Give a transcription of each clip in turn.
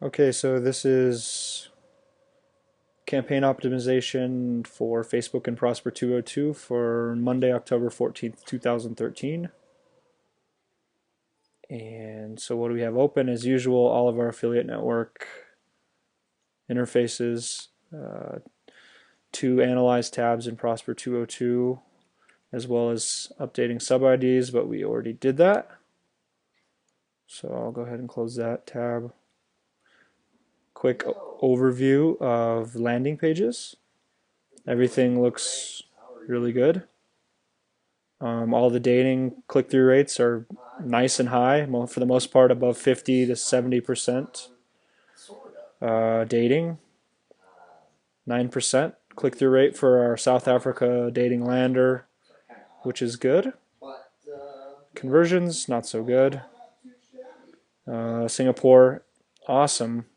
Okay, so this is campaign optimization for Facebook and Prosper 202 for Monday, October 14th, 2013. And so what do we have open? As usual, all of our affiliate network interfaces, two analyze tabs in Prosper 202, as well as updating sub IDs, but we already did that. So I'll go ahead and close that tab. Quick overview of landing pages. Everything looks really good. All the dating click-through rates are nice and high, for the most part above 50 to 70%. Dating, 9% click-through rate for our South Africa dating lander, which is good. Conversions, not so good. Singapore, awesome.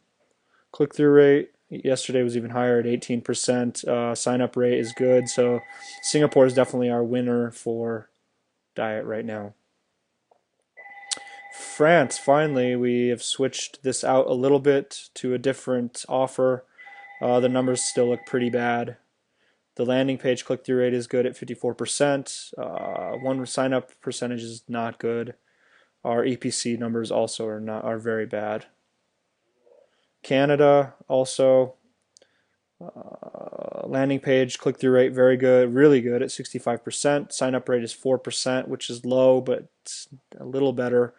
Click-through rate, yesterday was even higher at 18%. Sign-up rate is good, so Singapore is definitely our winner for diet right now. France, finally, we have switched this out a little bit to a different offer. The numbers still look pretty bad. The landing page click-through rate is good at 54%. One sign-up percentage is not good. Our EPC numbers also are very bad. Canada also, landing page click-through rate very good, really good at 65%. Sign-up rate is 4%, which is low, but a little better.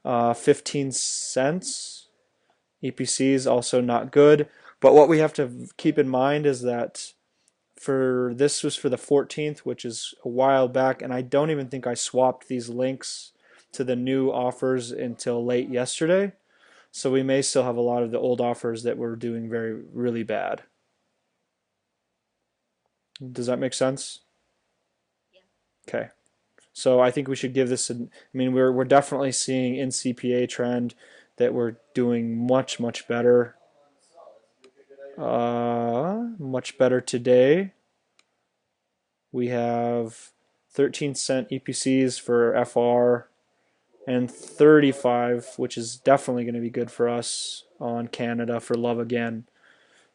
15 cents. EPC is also not good. But what we have to keep in mind is that for this was for the 14th, which is a while back, and I don't even think I swapped these links to the new offers until late yesterday. So we may still have a lot of the old offers that were doing really bad. Does that make sense? Okay. So I think we should give this. I mean, we're definitely seeing in CPA trend that we're doing much better. Much better today. We have 13-cent EPCs for FR and 35, which is definitely going to be good for us on Canada for Love Again.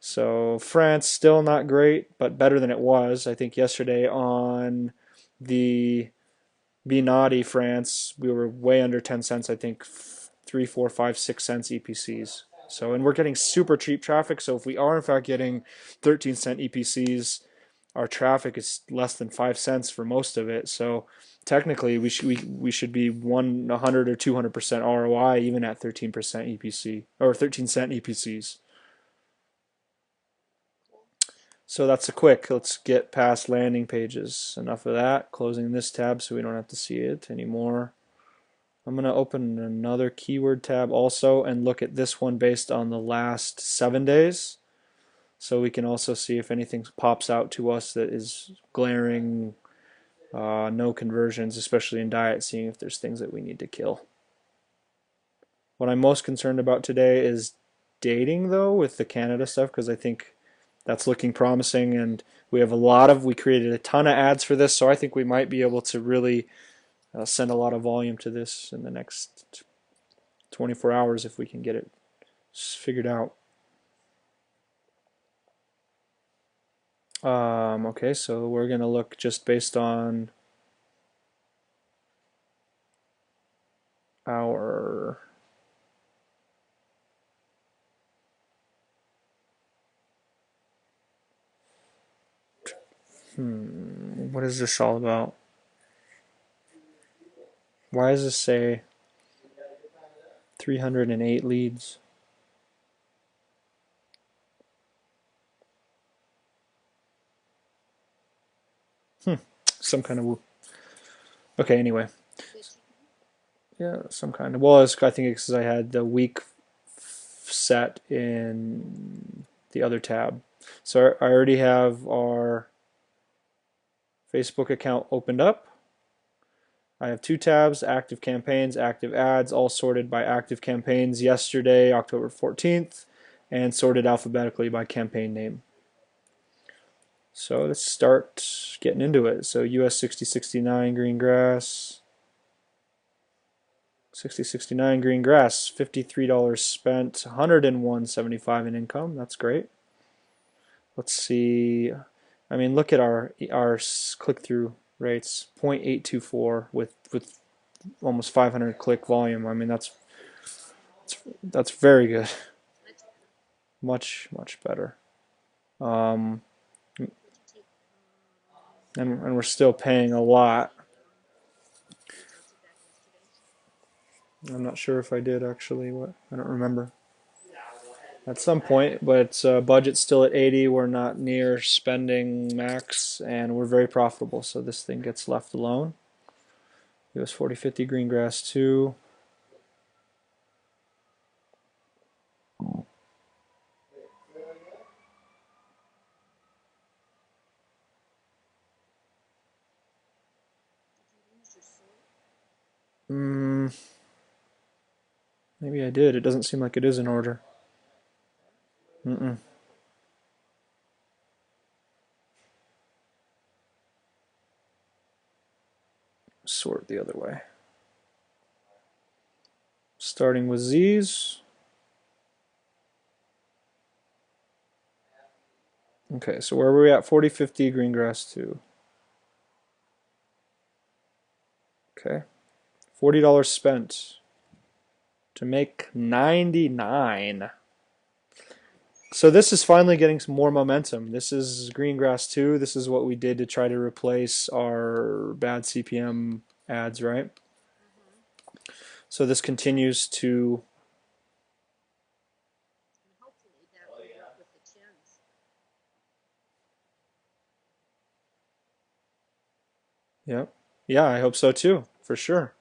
So France still not great, but better than it was. I think yesterday on the Be Naughty France, we were way under 10 cents. I think 3, 4, 5, 6 cents EPCs. So, and we're getting super cheap traffic. So if we are in fact getting 13-cent EPCs, our traffic is less than 5 cents for most of it. So technically, we should be 100 or 200% ROI even at 13% EPC or 13-cent EPCs. So that's a quick. Let's get past landing pages. Enough of that. Closing this tab so we don't have to see it anymore. I'm going to open another keyword tab also and look at this one based on the last 7 days. So we can also see if anything pops out to us that is glaring, no conversions, especially in diet, seeing if there's things that we need to kill. What I'm most concerned about today is dating, though, with the Canada stuff, because I think that's looking promising, and we created a ton of ads for this, so I think we might be able to really send a lot of volume to this in the next 24 hours if we can get it figured out. Okay, so we're going to look just based on our what is this all about? Why does this say 308 leads? Some kind of okay. Anyway, yeah, some kind of I think it's because I had the week set in the other tab. So I already have our Facebook account opened up. I have two tabs, active campaigns, active ads, all sorted by active campaigns yesterday, October 14th, and sorted alphabetically by campaign name. So let's start getting into it. So US 6069 green grass. 6069 green grass, $53 spent, 101.75 in income. That's great. Let's see. I mean, look at our click-through rates, 0.824 with almost 500 click volume. I mean, that's very good. Much better. And we're still paying a lot. I'm not sure if I did actually. What, I don't remember. At some point, but budget's still at 80. We're not near spending max, and we're very profitable. So this thing gets left alone. US 4050 green grass 2. Maybe I did. It doesn't seem like it is in order. Sort the other way. Starting with Z's. Okay, so where were we at? 4050 green grass 2. Okay. $40 spent to make 99. So this is finally getting some more momentum. This is green grass 2. This is what we did to try to replace our bad CPM ads, right? So this continues to. Yep. Yeah, I hope so too, for sure.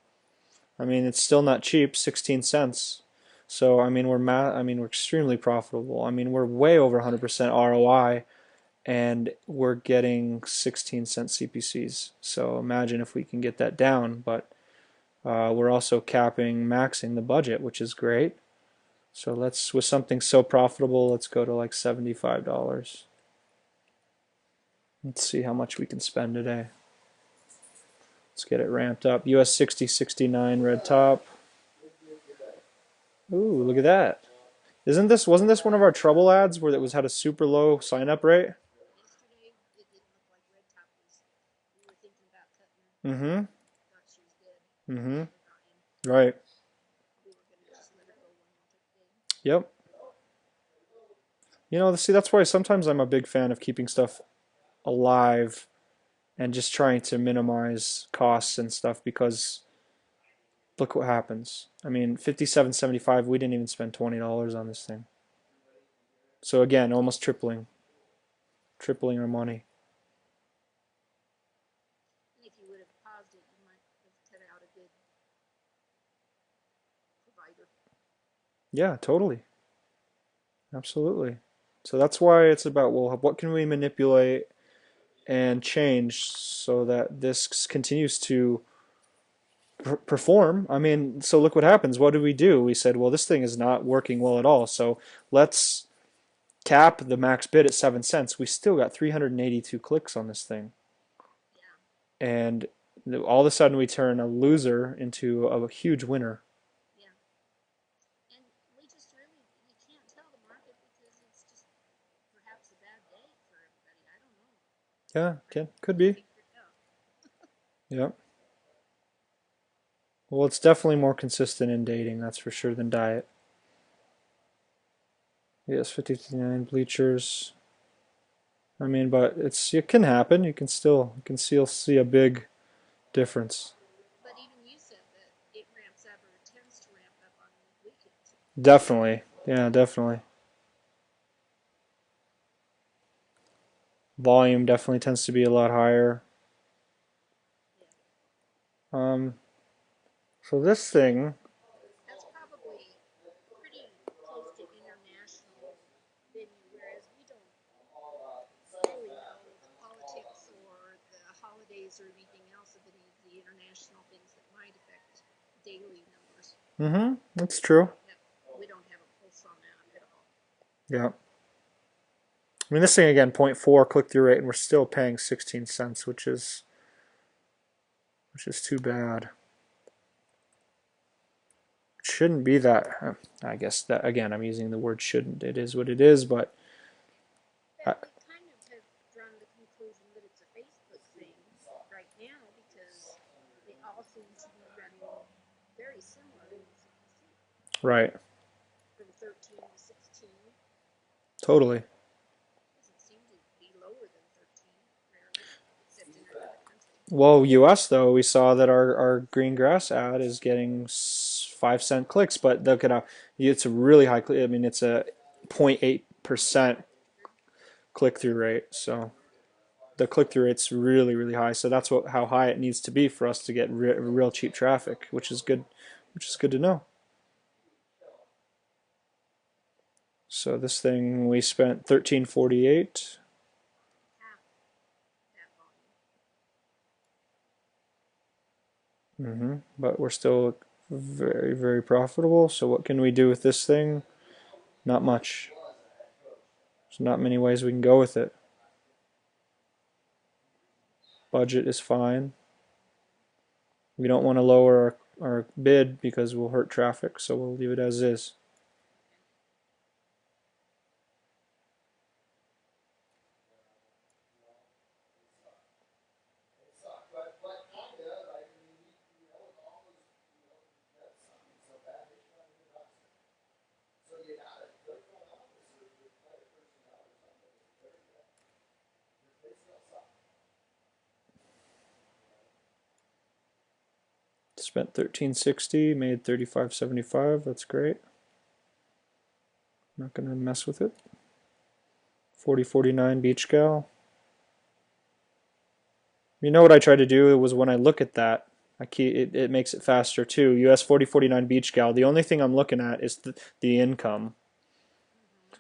I mean, it's still not cheap, 16 cents. So I mean, we're extremely profitable. I mean, we're way over 100% ROI, and we're getting 16-cent CPCs. So imagine if we can get that down, but we're also maxing the budget, which is great. So with something so profitable, let's go to like $75. Let's see how much we can spend today. Let's get it ramped up. US 6069 red top. Ooh, look at that. Wasn't this one of our trouble ads where it had a super low sign up rate? Mm-hmm. Mm-hmm. Right. Yep. See, that's why sometimes I'm a big fan of keeping stuff alive and just trying to minimize costs and stuff, because look what happens. I mean, 57.75, we didn't even spend $20 on this thing. So again, almost tripling our money. If you would have paused it, you might have cut out a good provider. Yeah, totally. Absolutely. So that's why it's about, well, what can we manipulate and change so that this continues to perform? I mean, so look what happens. What did we do? We said, well, this thing is not working well at all. So let's cap the max bid at 7 cents. We still got 382 clicks on this thing. Yeah. And all of a sudden we turn a loser into a huge winner. Yeah. And we just really, you can't tell the market because it's just perhaps a bad day for everybody. I don't know. Yeah, could be. Yeah. Well, it's definitely more consistent in dating, that's for sure, than diet. Yes, 59 bleachers. I mean, but it can happen. You can still see a big difference. But even you said that it ramps up or tends to ramp up on weekends. Definitely. Yeah, definitely. Volume definitely tends to be a lot higher. Yeah. So this thing. That's probably pretty close to international venue, whereas we don't really know the politics or the holidays or anything else of any of the international things that might affect daily numbers. Mm-hmm. That's true. We don't have a pulse on that at all. Yeah. I mean, this thing again, 0.4 click-through rate, and we're still paying 16 cents, which is too bad. shouldn't be that. I guess that again, I'm using the word shouldn't. It is what it is, but Well, we kind of have drawn the conclusion that it's a Facebook thing right now because they all seem to be running very similar in CPC right, from 13 to 16. totally. Doesn't seem to be lower than 13, rarely, except in another country. Well, US though, we saw that our green grass ad is getting 5 cent clicks, but look at how it's a really high click. I mean, it's a 0.8% click through rate. So the click through rate's really high. So that's what how high it needs to be for us to get real cheap traffic, which is good, to know. So this thing we spent 13.48. Half that volume. But we're still very profitable. So what can we do with this thing? Not much. There's not many ways we can go with it. Budget is fine. We don't want to lower our bid because we'll hurt traffic, so we'll leave it as is. Spent 13.60, made 35.75. That's great. Not gonna mess with it. 40.49 Beach Gal. You know what I try to do was when I look at that, it makes it faster too. US 4049 Beach Gal. The only thing I'm looking at is the income.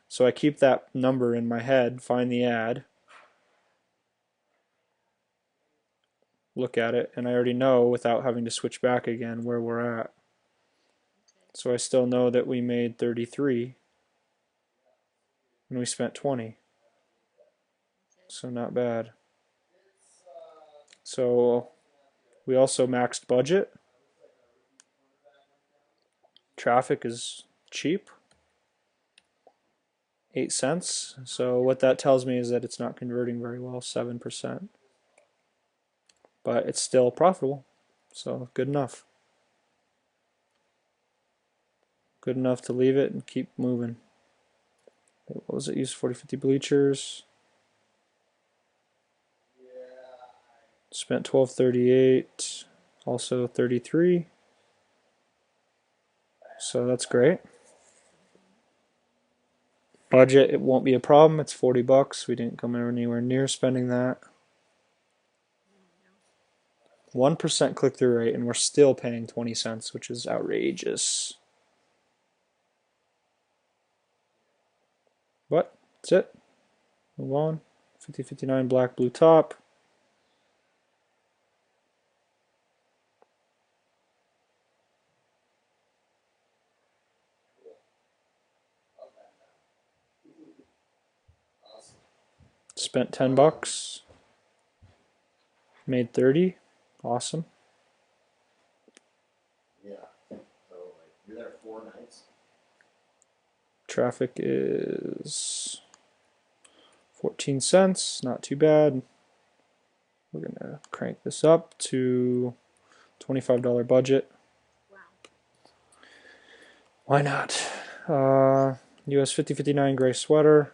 So I keep that number in my head, find the ad, look at it, and I already know without having to switch back again where we're at. So I still know that we made 33 and we spent 20. So not bad. So we also maxed budget. Traffic is cheap. 8 cents. So what that tells me is that it's not converting very well, 7%. But it's still profitable. So good enough. Good enough to leave it and keep moving. What was it? Use 4050 bleachers. Spent 12.38. Also 33. So that's great. Budget, it won't be a problem. It's 40 bucks. We didn't come anywhere near spending that. 1% click-through rate, and we're still paying 20 cents, which is outrageous. But that's it. Move on. 5059 black blue top. Spent 10 bucks. Made 30. Awesome. Yeah. So like you're there 4 nights. Traffic is 14 cents. Not too bad. We're gonna crank this up to $25 budget. Wow. Why not? US 5059 gray sweater.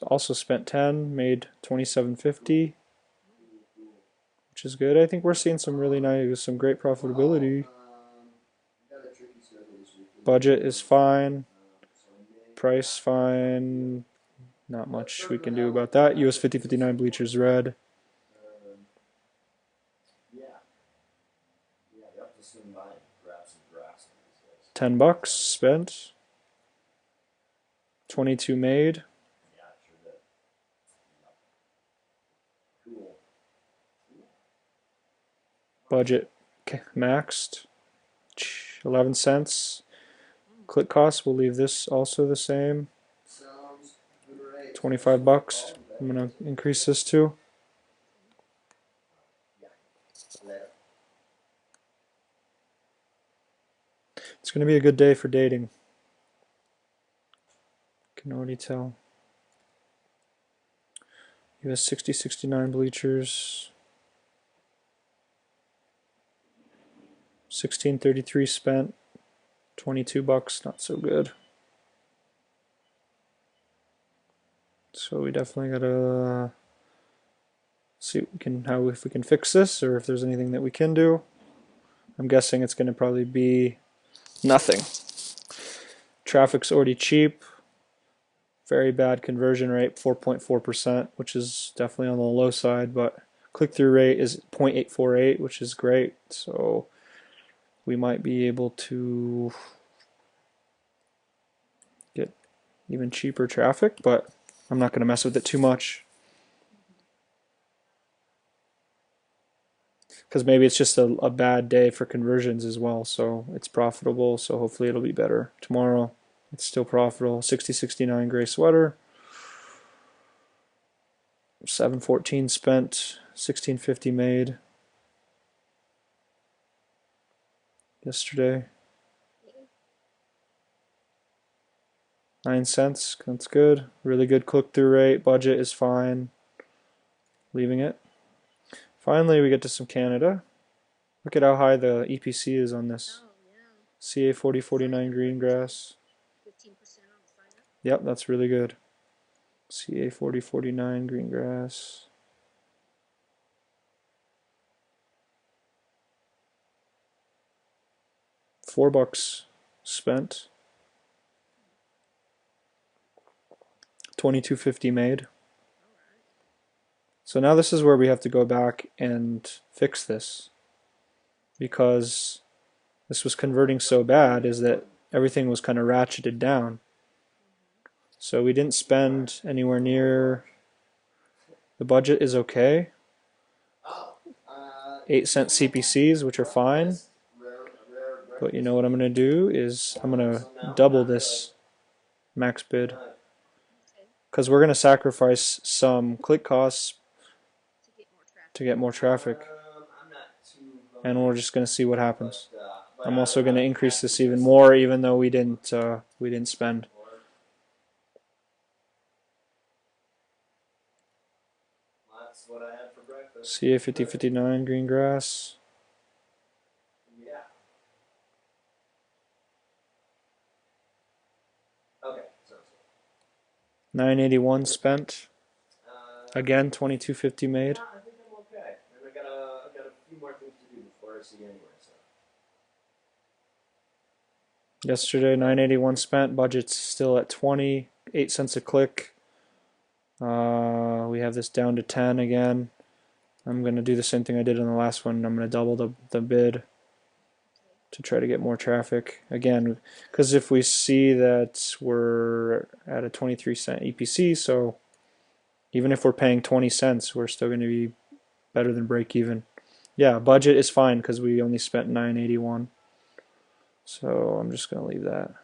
Also spent 10, made 27.50, which is good. I think we're seeing some really nice, some great profitability. Budget is fine. Price fine. Not much we can do about that. US 5059 bleachers red. Yeah. Yeah, you have to swing by and grab some grass. 10 bucks spent. 22 made. Yeah, sure did. Cool. Budget maxed. 11 cents. Click cost, we'll leave this also the same. Sounds great. 25 bucks. I'm gonna increase this to. Yeah. Later. It's going to be a good day for dating. Can already tell. US 6069 bleachers. 1633 spent. $22, not so good. So we definitely gotta see if we can fix this, or if there's anything that we can do. I'm guessing it's gonna probably be nothing. Traffic's already cheap. Very bad conversion rate, 4.4%, which is definitely on the low side, but click-through rate is 0.848, which is great. So we might be able to get even cheaper traffic, but I'm not going to mess with it too much. Because maybe it's just a bad day for conversions as well, so it's profitable, so hopefully it'll be better tomorrow. It's still profitable. 6069 gray sweater. 714 spent, 1650 made yesterday. 9 cents, that's good. Really good click-through rate. Budget is fine. Leaving it. Finally, we get to some Canada. Look at how high the EPC is on this. Oh, yeah. CA 4049 green grass. 15% on the sign up. Yep, that's really good. CA 4049 green grass. $4 spent. 2250 made. So now this is where we have to go back and fix this, because this was converting so bad is that everything was kind of ratcheted down. So we didn't spend anywhere near, the budget is okay. 8-cent CPCs, which are fine. But you know what I'm going to do is I'm going to double this max bid, because we're going to sacrifice some click costs to get more traffic, and we're just going to see what happens. I'm also going to increase this even more, even though we didn't spend. That's what I had for breakfast. CA 5059 green grass. Yeah. Okay, sounds good. 981 spent. Again, 2250 made. I think I'm okay. And I got a few more things to do before I see you anyway. So. Yesterday, 981 spent. Budget's still at 20, 8 cents a click. We have this down to 10 again. I'm going to do the same thing I did in the last one. I'm going to double the bid to try to get more traffic. Again, because if we see that we're at a 23-cent EPC, so even if we're paying 20 cents, we're still going to be better than break even. Yeah, budget is fine because we only spent 981. So I'm just going to leave that.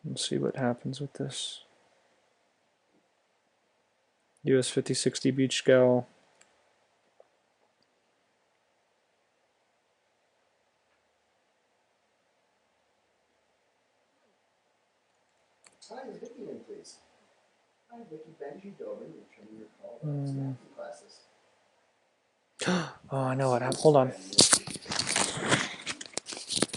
Let's see what happens with this. US 5060 Beach Gal. Hi, is Vicky in, please? Hi, Vicky. Benji Dover, returning your call about snapping classes. Oh, I know what happened. Hold on.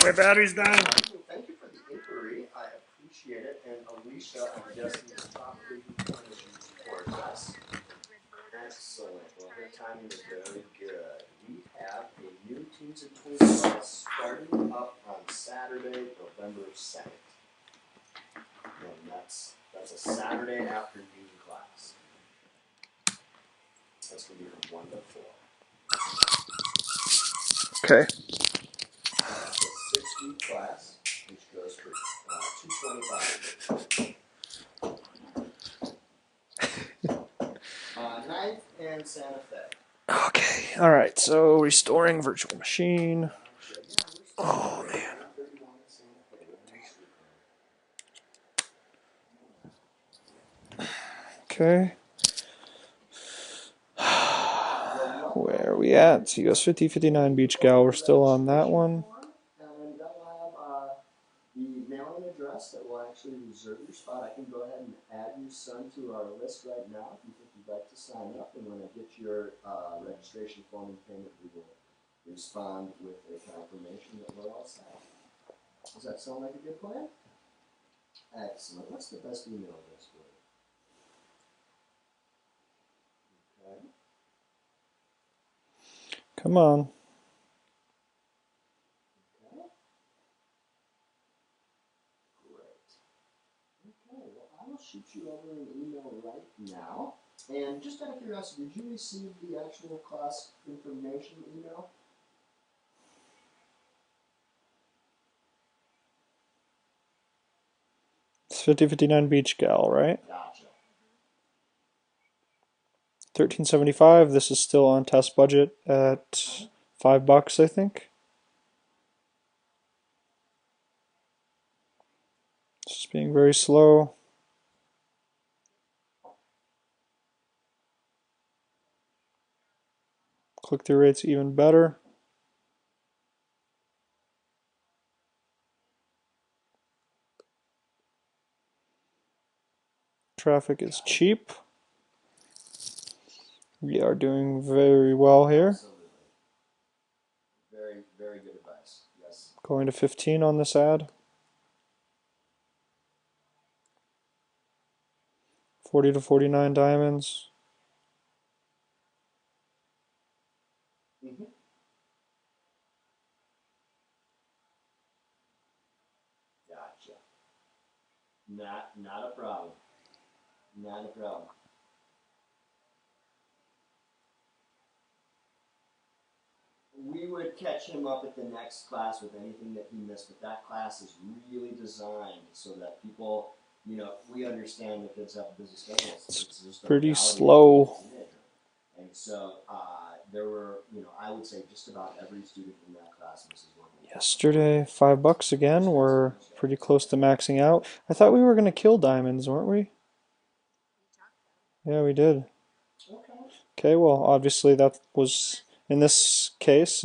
My battery's dying. Thank you for the inquiry. I appreciate it. And Alicia, I'm guessing is probably punishing towards us. Excellent. Well, her timing is very good. We have a new Teens and Tweens class starting up on Saturday, November 2nd. And that's a Saturday afternoon class. That's going to be from 1 to 4. Okay. That's a 6-week class, which goes for $225. 9th and Santa Fe. Okay. All right. So restoring virtual machine. Oh man. Okay. Where are we at? US 5059 Beach Gal. We're still on that one. And that will have the mailing address that will actually reserve your spot. I can go ahead and add your son to our list right now if you think you'd like to sign up. And when I get your registration form and payment, we will respond with a confirmation that we're all set. Does that sound like a good plan? Excellent. What's the best email address for you? Okay. Come on. Okay. Great. Okay. Well, I will shoot you over an email right now. And just out of curiosity, did you receive the actual class information email? It's 5059 Beach Gal, right? Gotcha. 1375. This is still on test budget at $5, I think. It's just being very slow. Click-through rate's even better. Traffic is cheap. We are doing very well here. Absolutely. Very, very good advice. Yes. Going to 15 on this ad. 40 to 49 diamonds. Mm-hmm. Gotcha. Not a problem. Not a problem. We would catch him up at the next class with anything that he missed, but that class is really designed so that people, we understand that kids have busy schedules. It's just the Pretty reality of slow. being a teenager. And so there were, I would say just about every student in that class misses one. Yesterday, $5 again. We're pretty close to maxing out. I thought we were going to kill diamonds, weren't we? Yeah, we did. Okay. Okay, well, obviously that was, in this case,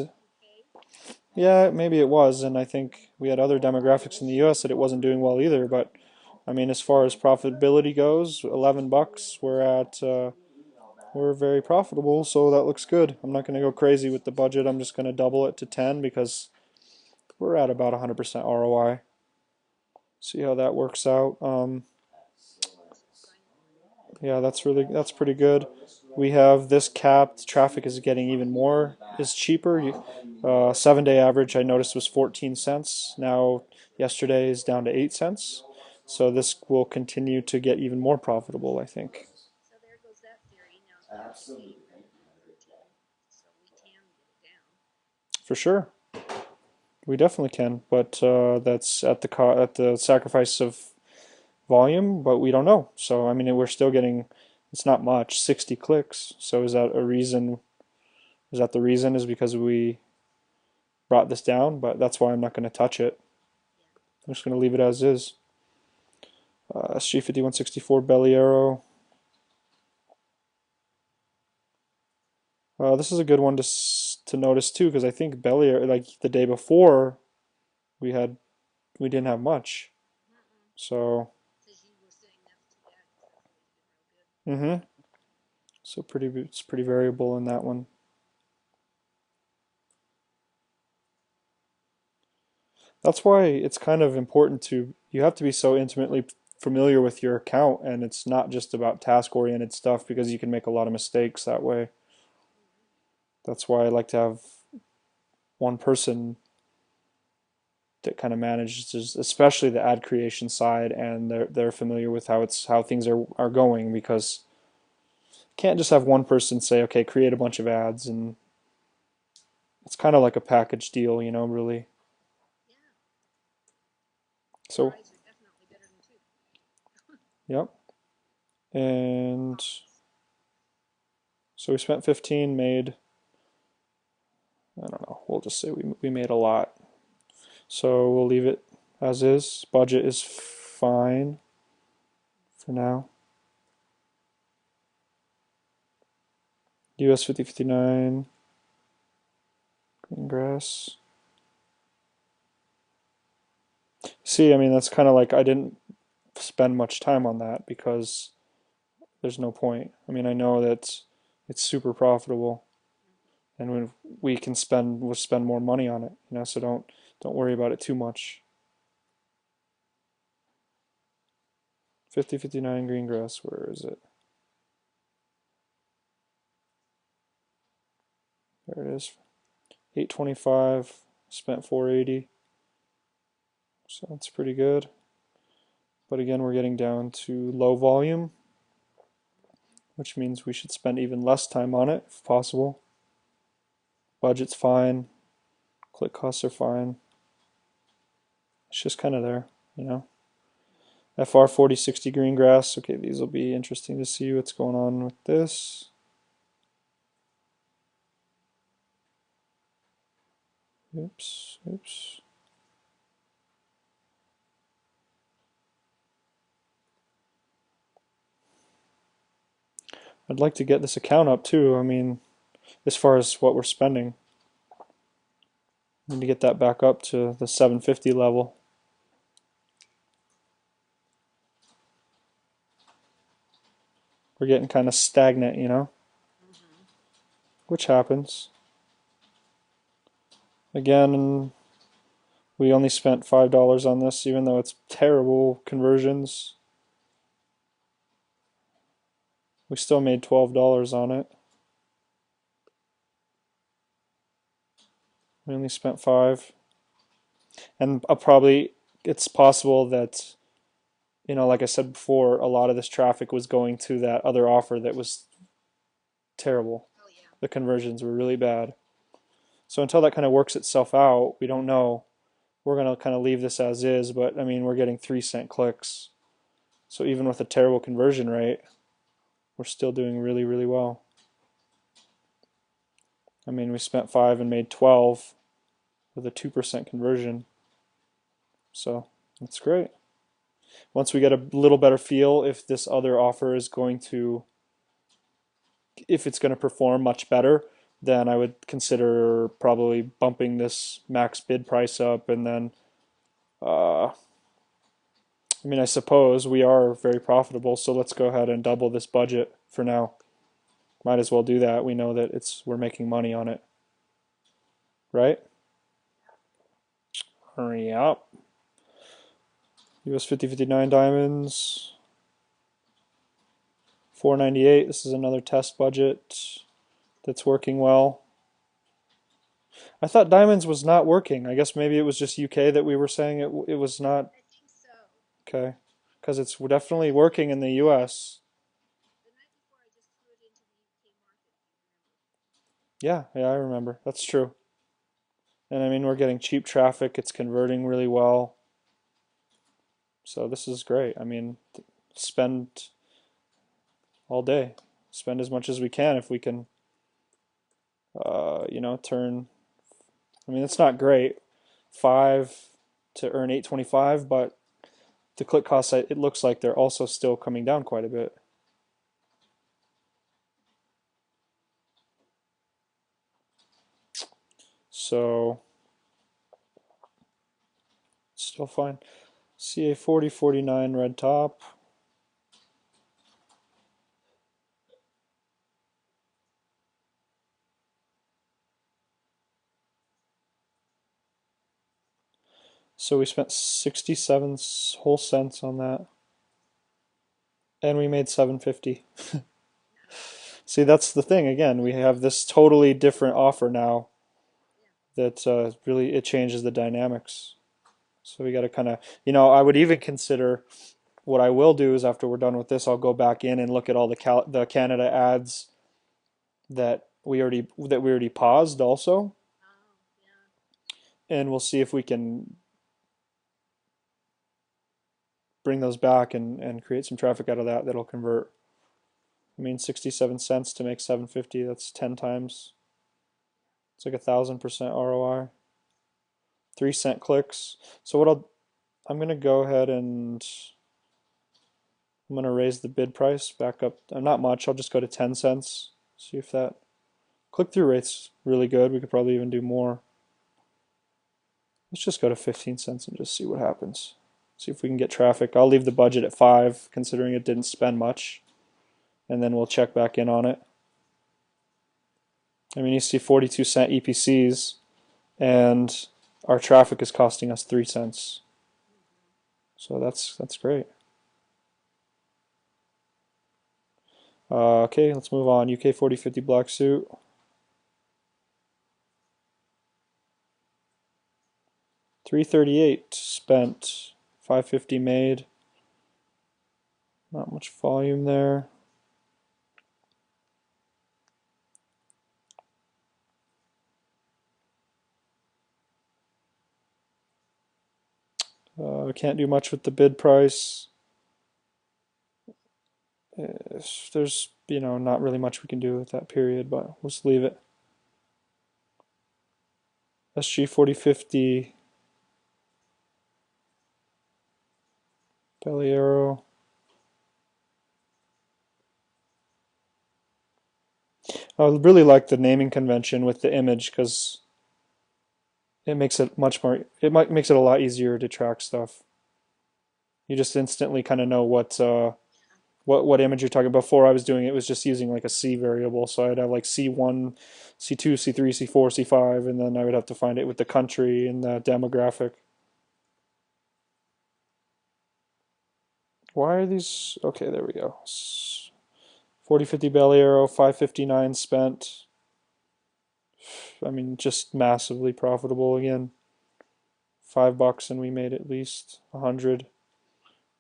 yeah, maybe it was, and I think we had other demographics in the US that it wasn't doing well either, but I mean, as far as profitability goes, $11, we're very profitable, so that looks good. I'm not going to go crazy with the budget. I'm just going to double it to 10 because we're at about 100% ROI. See how that works out. Yeah, that's pretty good. We have this capped. Traffic is getting even more, is cheaper. 7-day average I noticed was 14 cents. Now yesterday is down to 8 cents. So this will continue to get even more profitable, I think. So there goes that theory. Now, Absolutely. so we can get it down. For sure. We definitely can, but that's at the sacrifice of volume, but we don't know. So I mean, we're still getting, it's not much, 60 clicks. So is that a reason? Is that the reason? Is because we brought this down? But that's why I'm not going to touch it. I'm just going to leave it as is. SG5164 Belly Arrow. This is a good one to notice too, because I think Belly Arrow, like the day before, we didn't have much. So. So it's pretty variable in that one. That's why it's kind of important you have to be so intimately familiar with your account, and it's not just about task-oriented stuff because you can make a lot of mistakes that way. That's why I like to have one person that kind of manages, especially the ad creation side, and they're familiar with how things are going, because you can't just have one person say, okay, create a bunch of ads, and it's kind of like a package deal, really. So, yep. And so we spent 15, made, I don't know, we'll just say we made a lot. So we'll leave it as is. Budget is fine for now. US 5059, green grass. See, I mean, that's kind of like I didn't spend much time on that because there's no point. I mean, I know that it's super profitable, and when we can we'll spend more money on it, so don't worry about it too much. 5059 green grass, where is it? There it is. 825, spent 480. So that's pretty good. But again, we're getting down to low volume, which means we should spend even less time on it if possible. Budget's fine. Click costs are fine. It's just kind of there. FR 4060 green grass. Okay, these will be interesting to see what's going on with this. Oops, oops. I'd like to get this account up too. I mean, as far as what we're spending, we need to get that back up to the 750 level. We're getting kind of stagnant, which happens. Again, we only spent $5 on this, even though it's terrible conversions. We still made $12 on it. We only spent 5. And it's possible that, like I said before, a lot of this traffic was going to that other offer that was terrible. Oh, yeah. The conversions were really bad. So until that kind of works itself out, we don't know. We're going to kind of leave this as is, but I mean, we're getting 3-cent clicks. So even with a terrible conversion rate, we're still doing really, really well. I mean, we spent 5 and made 12 with a 2% conversion. So that's great. Once we get a little better feel if this other offer is if it's going to perform much better, then I would consider probably bumping this max bid price up. And then, I mean, I suppose we are very profitable, so let's go ahead and double this budget for now. Might as well do that. We know that we're making money on it, right? Hurry up. US 5059 diamonds. 498. This is another test budget that's working well. I thought diamonds was not working. I guess maybe it was just UK that we were saying it was not. I think so. Okay, because it's definitely working in the US. The night before, I just threw it into the UK market. Yeah, I remember. That's true. And I mean, we're getting cheap traffic. It's converting really well. So this is great. I mean, spend all day. Spend as much as we can if we can, turn. I mean, it's not great. 5 to earn 825, but the click costs, it looks like they're also still coming down quite a bit. So, still fine. CA 4049 red top. So we spent 67 whole cents on that. And we made 750. See, that's the thing. Again, we have this totally different offer now that really it changes the dynamics. So we got to kind of, I would even consider what I will do is after we're done with this, I'll go back in and look at all the Canada ads that we already paused also, Oh, and we'll see if we can bring those back and create some traffic out of that'll convert. I mean, 67 cents to make 750, that's 10 times. It's like 1,000% ROI. 3-cent clicks. So I'm gonna go ahead and I'm gonna raise the bid price back up. Not much. I'll just go to 10 cents. See if that Click-through rate's really good. We could probably even do more. Let's just go to 15 cents and just see what happens. See if we can get traffic. I'll leave the budget at 5, considering it didn't spend much. And then we'll check back in on it. I mean, you see 42-cent EPCs, and our traffic is costing us 3 cents. So that's great. Okay, let's move on. UK 4050 black suit. $3.38 spent, $5.50 made. Not much volume there. Can't do much with the bid price. There's, not really much we can do with that period, but let's leave it. SG 4050 Belly Arrow. I really like the naming convention with the image because it makes it makes it a lot easier to track stuff. You just instantly kind of know what image you're talking. Before I was doing it was just using like a C variable, so I'd have like C1, C2, C3, C4, C5, and then I would have to find it with the country and the demographic. Why are these? Okay, there we go. 4050 Belly Arrow, 559 spent. I mean, just massively profitable again. $5 and we made at least 100.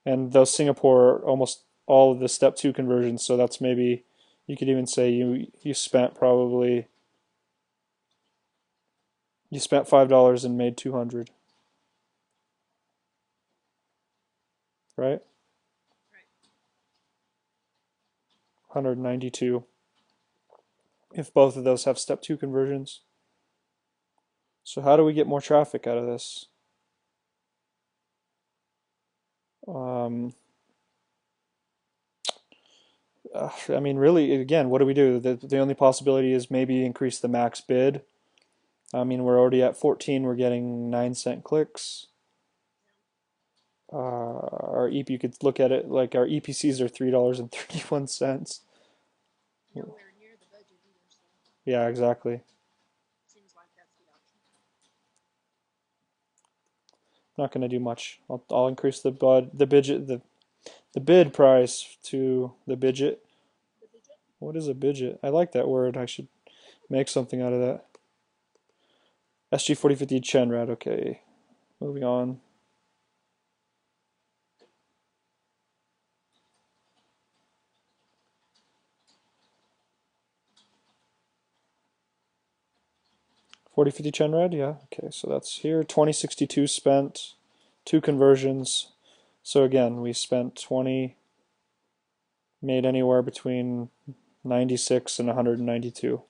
And those Singapore are almost all of the step 2 conversions, so that's maybe, you could even say you spent $5 and made 200, right? 192 if both of those have step 2 conversions. So how do we get more traffic out of this? I mean, really, again, what do we do? The only possibility is maybe increase the max bid. I mean, we're already at 14. We're getting 9-cent clicks. You could look at it like our EPCs are $3.31. Nowhere near the budget either, so Yeah, exactly. seems like that's the option. Not going to do much. I'll increase the bid price to the bidget. The budget? What is a bidget? I like that word. I should make something out of that. SG 4050 Chenrad. Okay, moving on. $40.50 Chenrad, yeah. Okay, so that's here. 2062 spent, 2 conversions. So again, we spent 20, made anywhere between 96 and 192.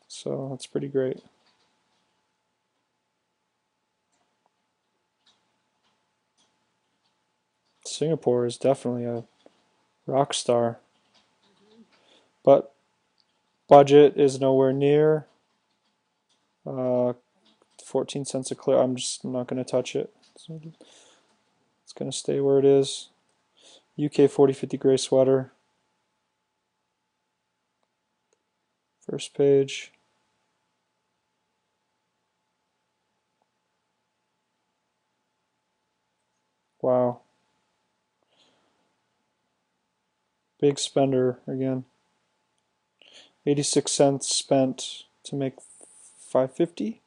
So that's pretty great. Singapore is definitely a rock star, but budget is nowhere near. 14 cents a click. I'm just not going to touch it. So it's going to stay where it is. UK 4050 gray sweater. First page. Wow. Big spender again. 86 cents spent to make 550.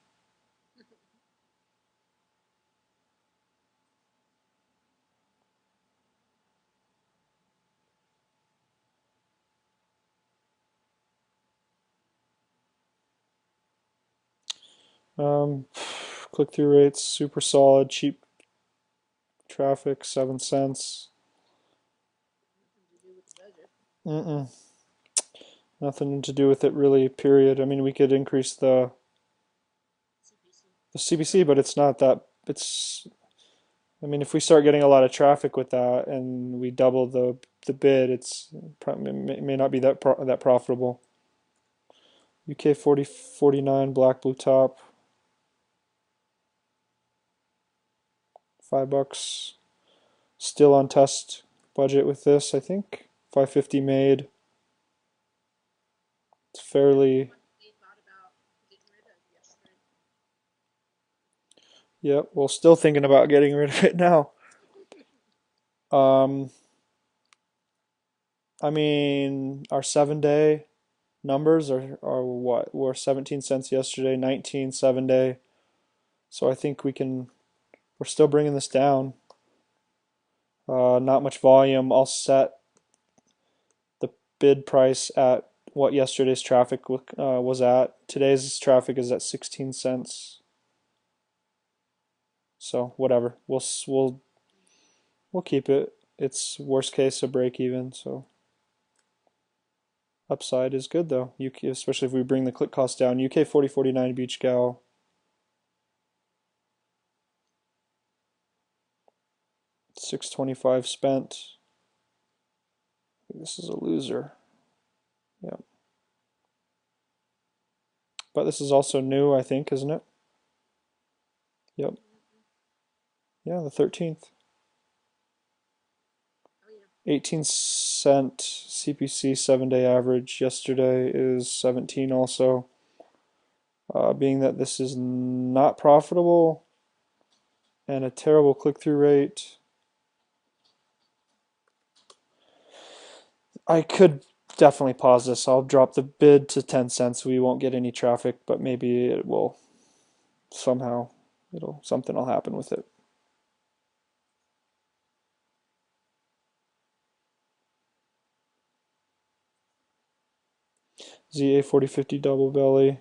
Click-through rates super solid. Cheap traffic, 7 cents. Nothing to do with the budget. Nothing to do with it really, period. I mean, we could increase the CPC, but it's not that. I mean, if we start getting a lot of traffic with that and we double the bid, it may not be that profitable. UK 4049 black blue top, $5. Still on test budget with this, I think. 550 made. It's fairly. They thought about getting rid of yesterday. Yep, well, still thinking about getting rid of it now. Um, I mean, our 7 day numbers are what? Were 17 cents yesterday, 19 7 day. So I think we're still bringing this down. Not much volume. I'll set the bid price at what yesterday's traffic was at. Today's traffic is at 16 cents. So whatever. We'll keep it. It's worst case a break even. So upside is good though. UK, especially if we bring the click cost down. UK 4049 Beach Gal. 625 spent. This is a loser. Yep. But this is also new, I think, isn't it? Yep. Yeah, the 13th. Oh yeah. 18-cent CPC 7 day average yesterday is 17 also. Being that this is not profitable and a terrible click-through rate, I could definitely pause this. I'll drop the bid to 10 cents. We won't get any traffic, but maybe it will somehow, something will happen with it. ZA 4050 double belly,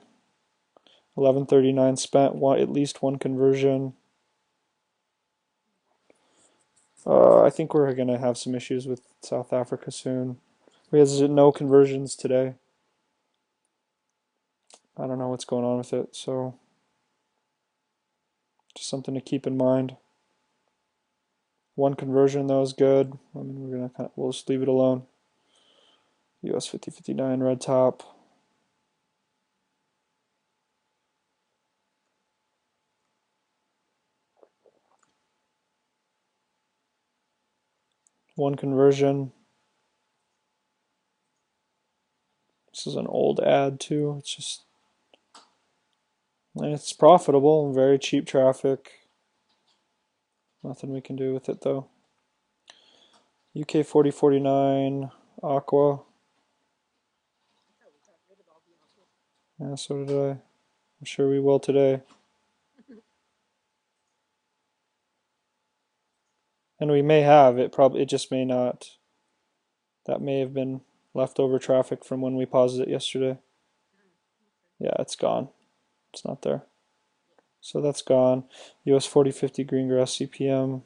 1139 spent, at least one conversion. I think we're going to have some issues with South Africa soon. We have no conversions today. I don't know what's going on with it, so just something to keep in mind. One conversion though is good. I mean, we'll just leave it alone. US 5059 red top. One conversion. This is an old ad too. It's profitable, very cheap traffic. Nothing we can do with it though. UK 4049 aqua. I thought we got rid of all the aqua. Yeah, so did I. I'm sure we will today. And we may have it just may not. That may have been leftover traffic from when we paused it yesterday. Okay. Yeah, it's gone. It's not there. So that's gone. US 4050 Greengrass CPM.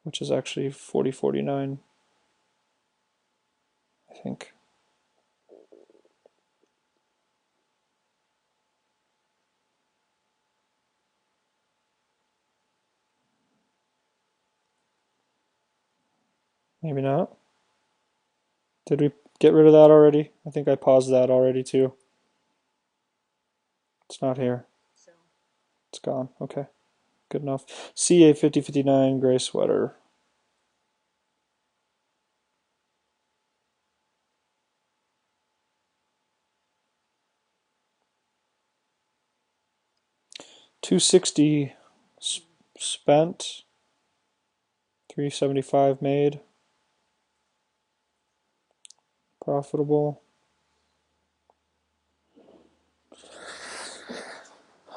Which is actually 4049, I think. Maybe not. Did we get rid of that already? I think I paused that already too. It's not here. So It's gone. Okay. Good enough. CA 5059 gray sweater. $260 spent. $375 made. Profitable.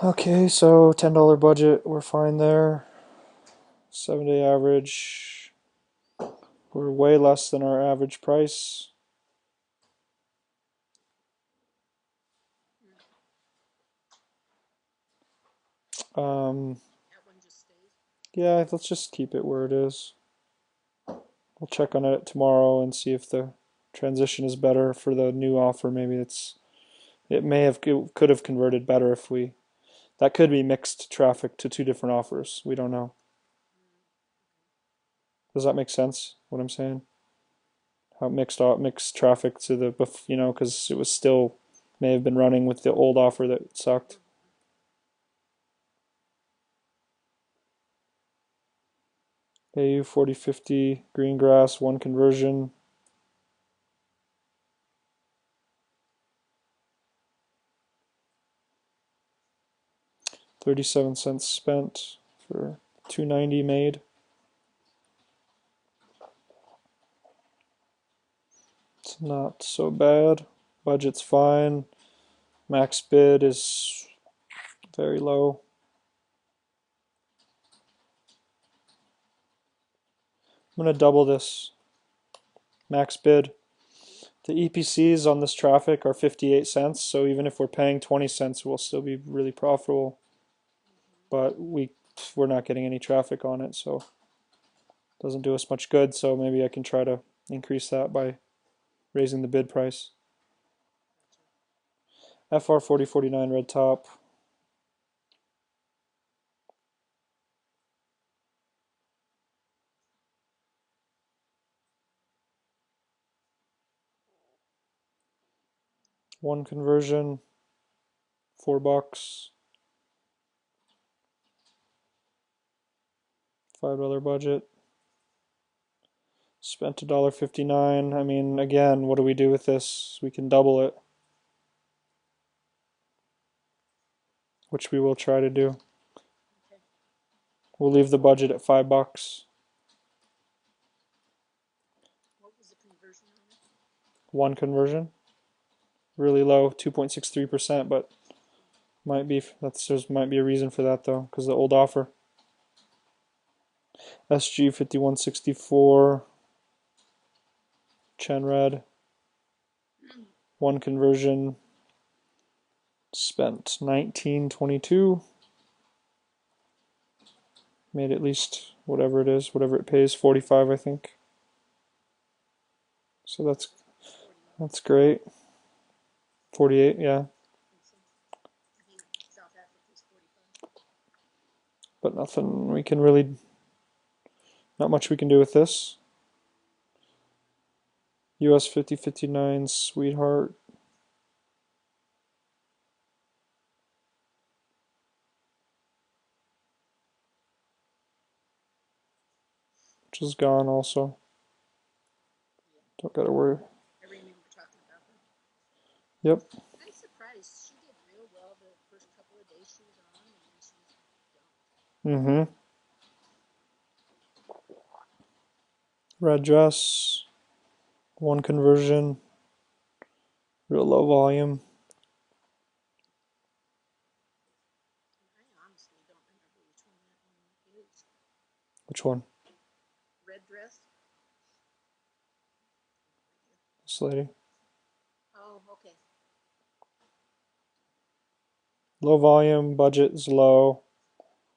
Okay, so $10 budget, we're fine there. 7 day average, we're way less than our average price. that one just stays. Yeah, let's just keep it where it is. We'll check on it tomorrow and see if the transition is better for the new offer. Maybe it could have converted better if that could be mixed traffic to two different offers. We don't know. Does that make sense? What I'm saying? How mixed traffic to the because it was still may have been running with the old offer that sucked. AU 4050 green grass 1 conversion. 37 cents spent for 290 made. It's not so bad. Budget's fine. Max bid is very low. I'm going to double this. Max bid. The EPCs on this traffic are 58 cents, so even if we're paying 20 cents, we'll still be really profitable. But we're not getting any traffic on it, so it doesn't do us much good. So maybe I can try to increase that by raising the bid price. FR 4049 red top. One conversion, $4. $5 budget. Spent $1.59. I mean, again, what do we do with this? We can double it, which we will try to do. Okay. We'll leave the budget at $5. What was the conversion on it? One conversion, really low, 2.63%, but might be a reason for that though, because the old offer. SG 5164, Chen red, one conversion, spent 19.22. Made at least whatever it pays, 45 I think. So that's great. 48, yeah. South Africa's 45. But nothing we can really, not much we can do with this. US 5059 sweetheart. Which is gone also. Don't gotta worry. I remember talking about her. Yep. I'm surprised. She did real well the first couple of days she was on, and then she dumped. Red dress. One conversion. Real low volume. I honestly don't remember which one that one is. Which one? Red dress? This lady. Oh, okay. Low volume, budget is low.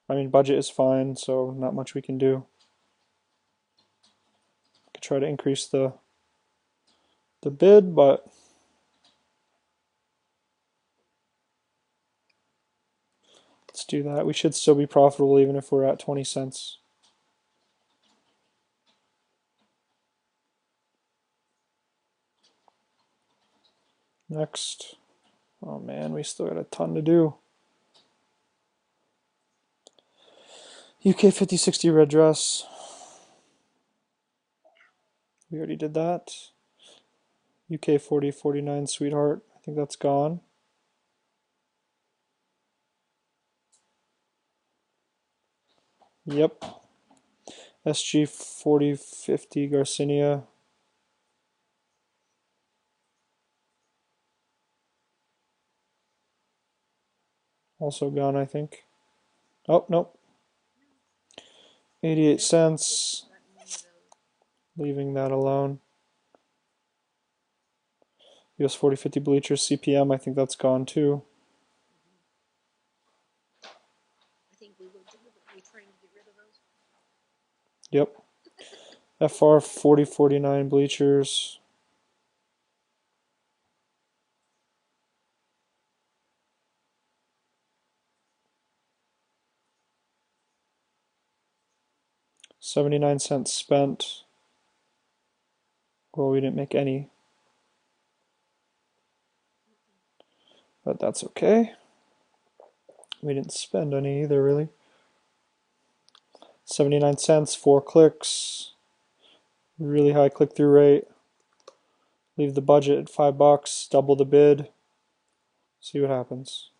I mean, budget is fine, so not much we can do. Could try to increase the bid, but let's do that. We should still be profitable even if we're at 20 cents. Next. Oh man, we still got a ton to do. UK 5060 red dress. We already did that. UK 4049 sweetheart. I think that's gone. Yep. SG 4050 Garcinia. Also gone, I think. Oh, nope. 88 cents. Leaving that alone. US 4050 bleachers CPM, I think that's gone too. I think we were deliberately trying to get rid of those. Yep. FR 4049 bleachers. 79 cents spent. Well, we didn't make any, but that's okay. We didn't spend any either, really. 79 cents, 4 clicks, really high click-through rate. Leave the budget at $5, double the bid, see what happens.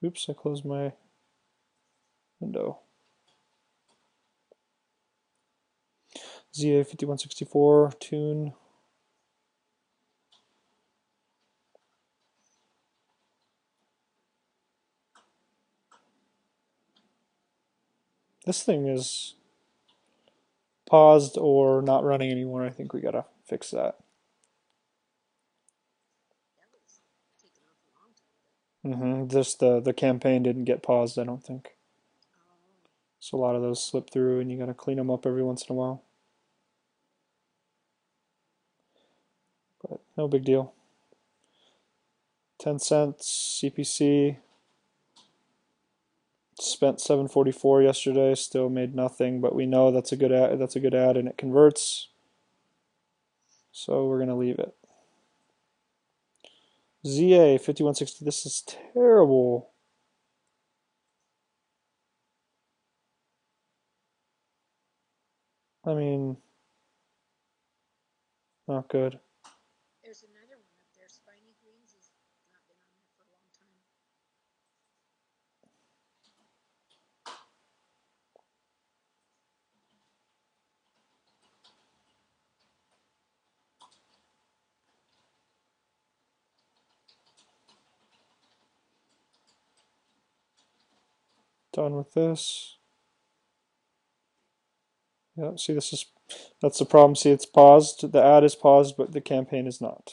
Oops, I closed my window. ZA 5164, tune. This thing is paused or not running anymore. I think we gotta fix that. Just the campaign didn't get paused, I don't think. So a lot of those slip through, and you gotta clean them up every once in a while. But no big deal. 10 cents CPC. Spent 744 yesterday, still made nothing, but we know that's a good ad, and it converts. So we're gonna leave it. ZA 5160, this is terrible. I mean, not good. There's another one up there. Spiny Greens has not been on there for a long time. Done with this. Yeah, see, that's the problem. See, it's paused. The ad is paused, but the campaign is not.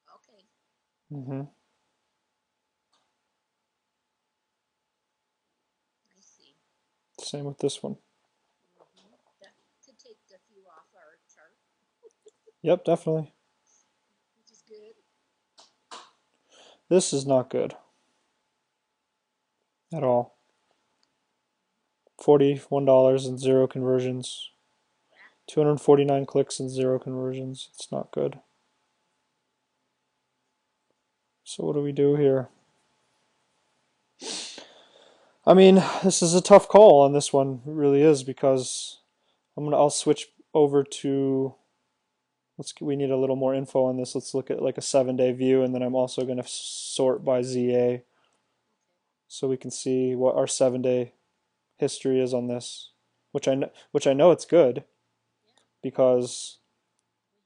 Oh, okay. I see. Same with this one. That could take a few off our chart, Yep, definitely. which is good. This is not good at all. $41 and 0 conversions. 249 clicks and 0 conversions. It's not good. So what do we do here? I mean, this is a tough call on this one. It really is, because I'll switch over to, we need a little more info on this. Let's look at like a 7-day view, and then I'm also going to sort by ZA so we can see what our 7-day history is on this, which I know it's good, because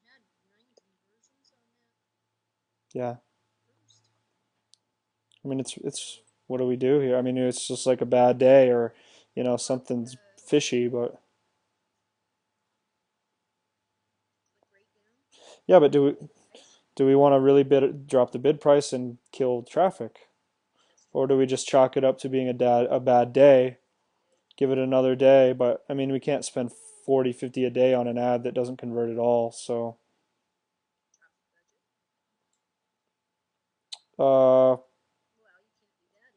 We had 9 conversions on that yeah, first. I mean it's what do we do here? I mean, it's just like a bad day, or something's fishy, but Click right down. yeah, but do we want to really drop the bid price and kill traffic, or do we just chalk it up to being a bad day, give it another day? But I mean, we can't spend 40, 50 a day on an ad that doesn't convert at all. So uh,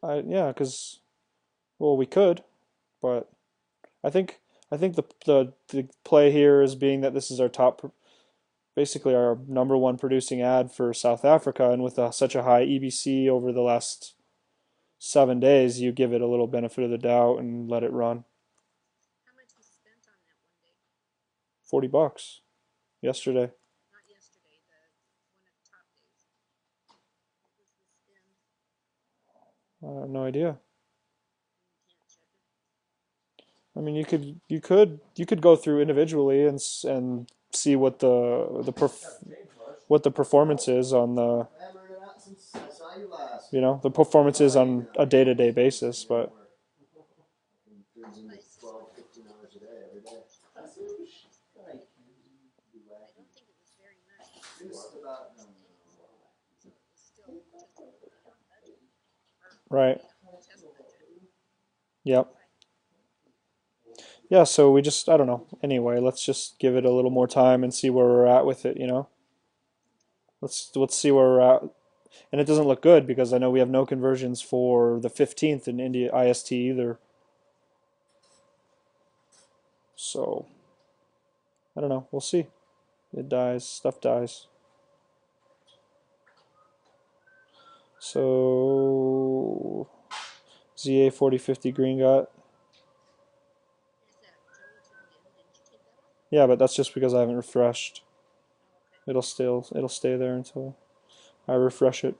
Well, you can't do that. yeah, because well, we could, but I think the play here is being that this is our top, basically our number one producing ad for South Africa, and with such a high EBC over the last 7 days, you give it a little benefit of the doubt and let it run. How much was spent on that one day? $40 yesterday. Not yesterday, the one of the top days. What was the spend? I have no idea. You can't check it. I mean, you could go through individually and see what the performance is on the performance is on a day-to-day basis, but I see. 12, 15 hours a day, every day. I don't think it was very much. Just about, So it was still just over budget. right. Test budget. Yep. Yeah, so I don't know. Anyway, let's just give it a little more time and see where we're at with it. Let's see where we're at. And it doesn't look good because I know we have no conversions for the 15th in India IST either. So I don't know. We'll see. It dies. Stuff dies. So ZA 4050 green got. Yeah, but that's just because I haven't refreshed. It'll stay there until I refresh it.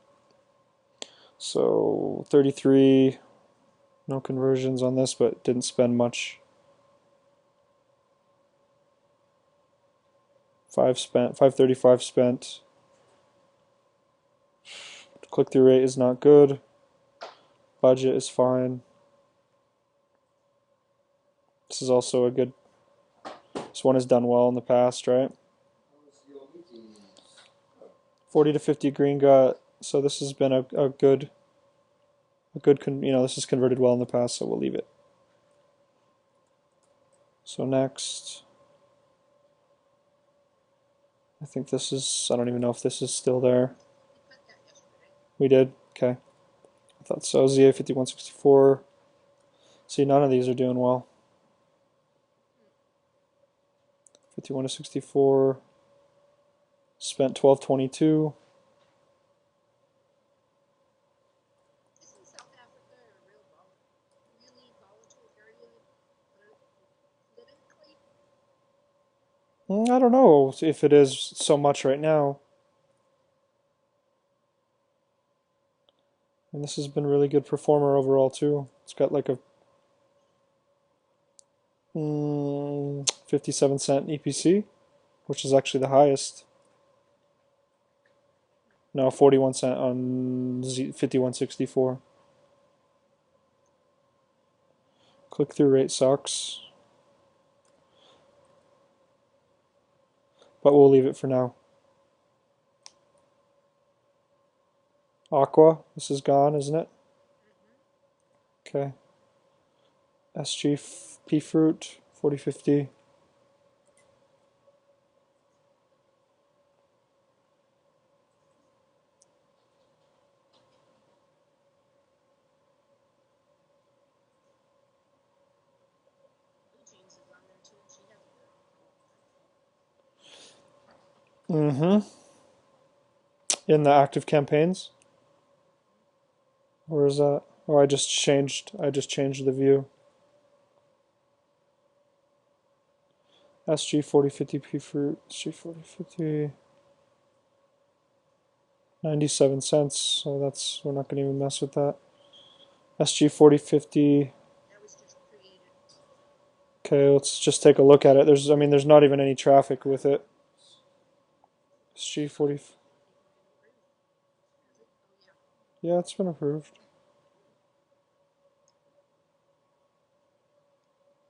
So 33, no conversions on this, but didn't spend much. 535 spent. Click-through rate is not good. Budget is fine. This is also a good. This one has done well in the past, right? 40 to 50 green gut. So this has been a good, this has converted well in the past, so we'll leave it. So next, I think this is, I don't even know if this is still there. We did? Okay. I thought so. ZA 5164. See, none of these are doing well. 51 to 64. Spent 1222. Isn't South Africa a really volatile area politically? I don't know if it is so much right now. And this has been a really good performer overall too. It's got like a 57 cent EPC, which is actually the highest. No, 41 cent on 5164. Click-through rate sucks, but we'll leave it for now. Aqua, this is gone, isn't it? Okay. SG P fruit 4050. In the active campaigns. Where is that? Oh, I just changed the view. SG 4050 P fruit, SG 4050. 97 cents, so that's, we're not going to even mess with that. SG 4050. That was just created. Okay, let's just take a look at it. There's not even any traffic with it. SG 40. Yeah, it's been approved.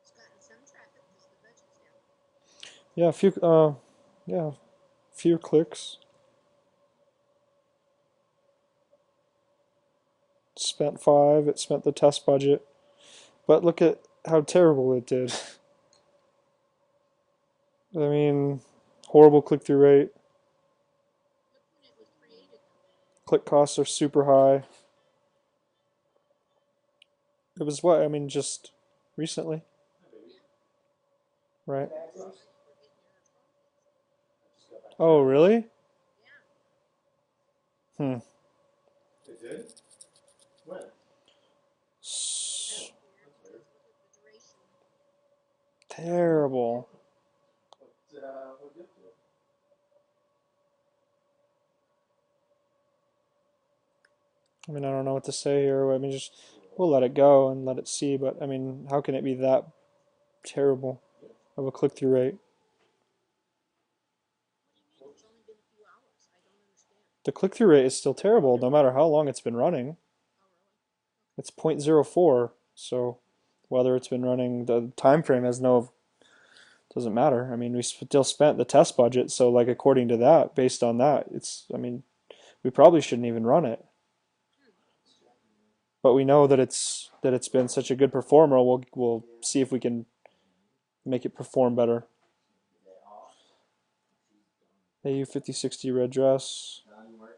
It's gotten some traffic because the budget's down. Yeah, few clicks. Spent 5. It spent the test budget, but look at how terrible it did. I mean, horrible click-through rate. Look when it was created. Click costs are super high. It was what? I mean, just recently, right? Oh, really? Hmm. It did? When? Terrible. What did it? I mean, I don't know what to say here. I mean, just we'll let it go and let it see. But I mean, how can it be that terrible of a click-through rate? It's only been a few hours. I don't understand. The click-through rate is still terrible, no matter how long it's been running. It's 0.04. So whether it's been running, the time frame doesn't matter. I mean, we still spent the test budget, so like according to that, based on that, I mean, we probably shouldn't even run it. But we know that it's been such a good performer. We'll see if we can make it perform better. AU 5060 red dress. Donnie Martin.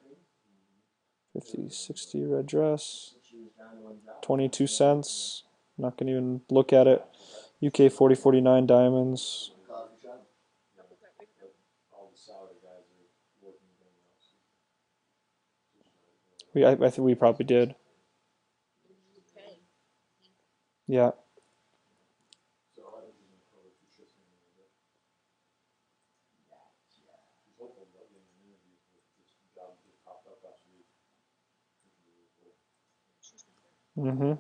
5060 red dress. She was down to one job. 22 cents. Not going to even look at it. UK 4049 diamonds. Coffee shop. Couple got rid of them. All the salary guys are working again now. I think we probably did. Okay. Yeah. So I think he's going to cover 2 shifts in a little bit. He's hopeful about getting an interview for this job that just popped up last week. Mm-hmm.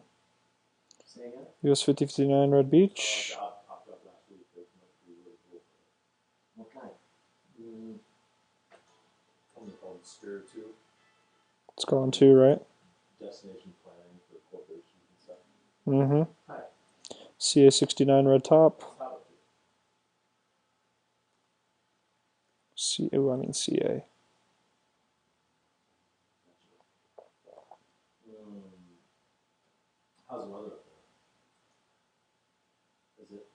Say again? US 5059 Red Beach. Job popped up last week that might be really cool. What kind? Something called Spirit 2, It's gone too, right? destination planning for corporations and stuff. Mm-hmm. Hi. CA 69 red top. How about you? CA. How's the weather up there? Is it?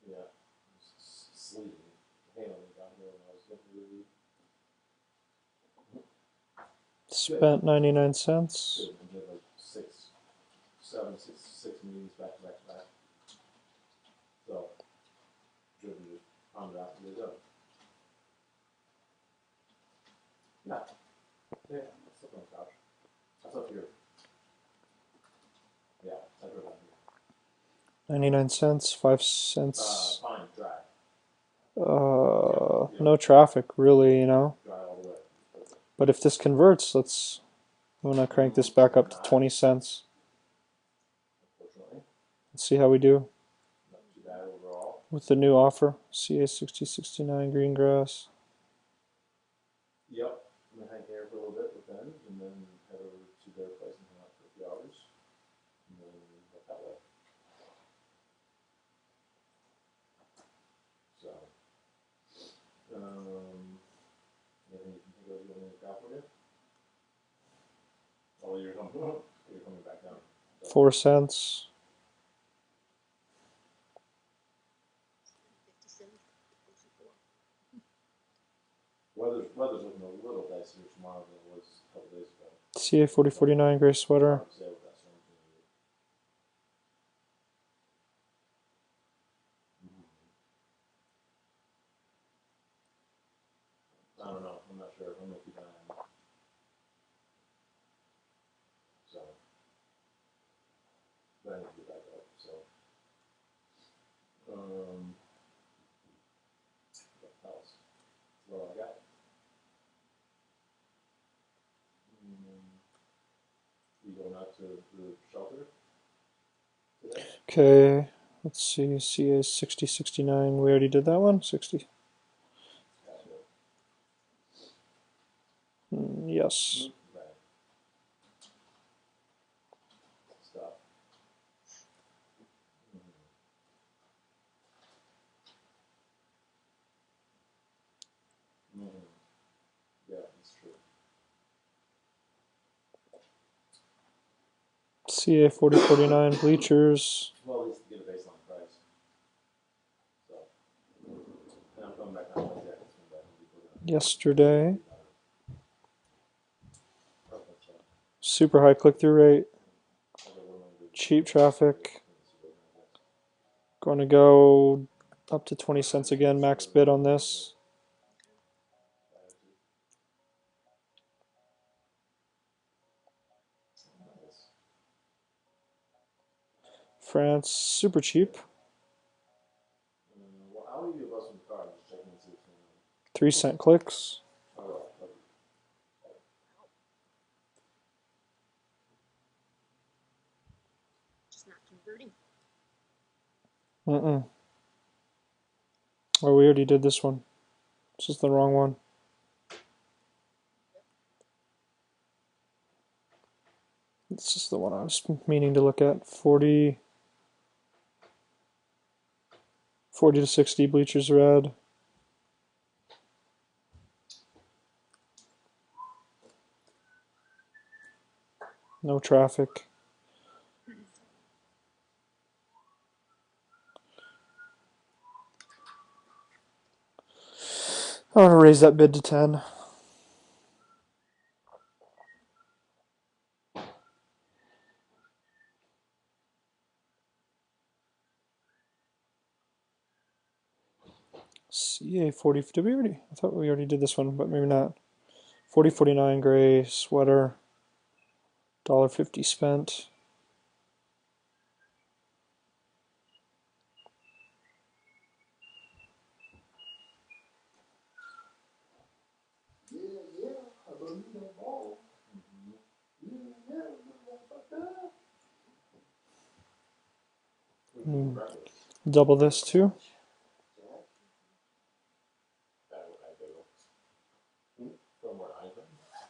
Yeah, it's sleeting, hailing down here when I was looking at the Spent 99 cents. I did like 6 meetings back to back to back. So, driven just pounded out and done. Yeah. Yeah, that's up on the couch. That's up here. Yeah, I drove out here. 99 cents. 5 cents. Fine, dry. No traffic, really, you know. Dry all the way. But if this converts, I'm going to crank this back up to 20 cents. Unfortunately, Let's see how we do not too bad overall. with the new offer. CA 6069 green grass. Yep, I'm gonna hang here for a little bit with Ben, and then head over to their place and hang out for a few hours, and then head that way. So, anything you can think of you want me to look out for you? Oh, you're coming back down. So, 4 cents. 57, 54. weather's looking a little dicier tomorrow than it was a couple days ago. CA 4049 gray sweater. Hard to say with that storm thing. I don't know. I'm not sure. I'm gonna keep an eye on it. So, but I need to get back up. So, what else? That's all I got. You going out to the shelter today? Okay, let's see. CA 6069. We already did that one. 60. Yes. Right. Stuff. Yeah, that's true. CA 4049 bleachers. Well, at least to get a baseline price. So, and I'm coming back on Wednesday. Yesterday. Super high click-through rate. Cheap traffic. Going to go up to 20 cents again. Max bid on this. France, super cheap. Well, how do you bust from the car? Just checking and see if 3-cent clicks. oh, Just not converting. Oh, we already did this one. This is the wrong one. This is the one I was meaning to look at. 40 to 60 bleachers red. No traffic. I'm gonna raise that bid to 10. CA 40. Did we already? I thought we already did this one, but maybe not. 4049 gray sweater. $1.50 spent. Yeah, yeah, I believe that ball. Yeah, yeah, motherfucker. Mm, double this too. From where I've been.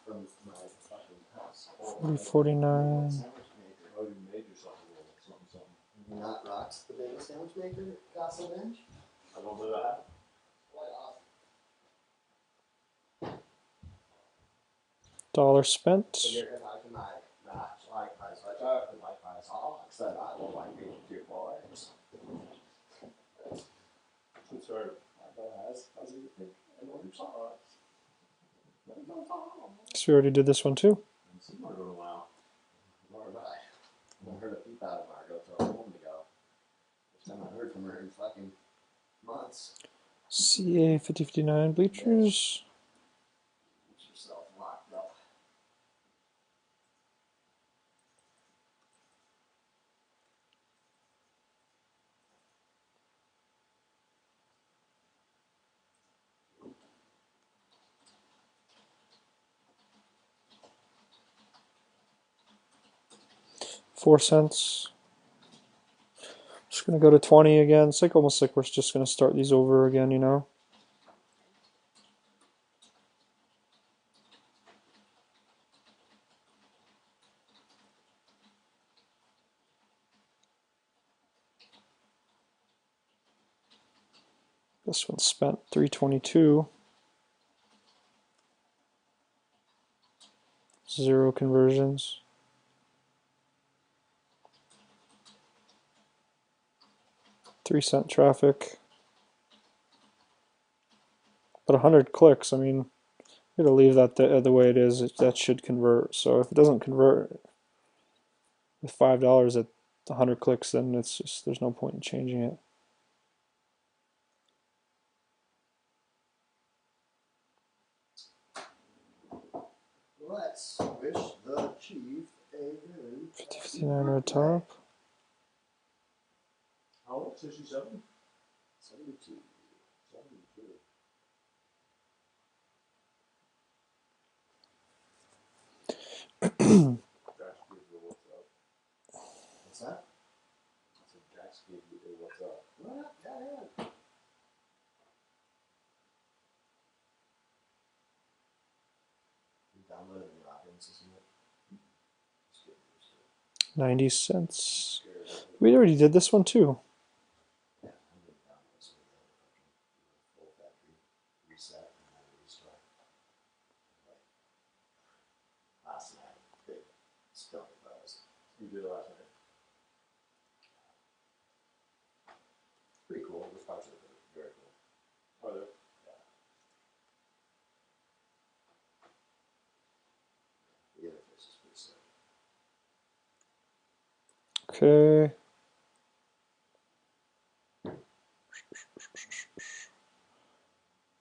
From my fucking house. 4049. Sandwich maker. Oh, you made yourself a little something, something. Not Rocks, the bagel sandwich maker, Castle Bench. I don't know that. $1 spent. Hier is uit mij. Ja, like I said, like I said, I don't like being two boys. Good start. As you think, and what you saw. So we already did this one too. It's been a while. Nor have I. I heard a peep out of Margot till a moment ago. First time I heard from her in fucking months. CA 5059 bleachers. Get yourself locked up. $0.04. Just gonna go to 20 again. It's like almost like we're just gonna start these over again, you know. This one spent 322. 0 conversions. $0.03 traffic. But 100 clicks, I mean, we're gonna leave that the way it is. That should convert. So if it doesn't convert with $5 at 100 clicks, then it's just there's no point in changing it. Let's wish the chief a very 5059 red top. How old? 67? 72. 72. Jack's gave you a what's up. What's that? I said Jack's gave you a what's up. What? Yeah. You downloaded the operating system yet? Just get used to it. 90 cents. Scared of it. We already did this one too. Yeah, I'm gonna download some of the full factory reset and then restart. Like last night, big stuff buzz. You did it last night. Pretty cool. Those parts are very cool. Oh, there. The interface is pretty slick. Okay.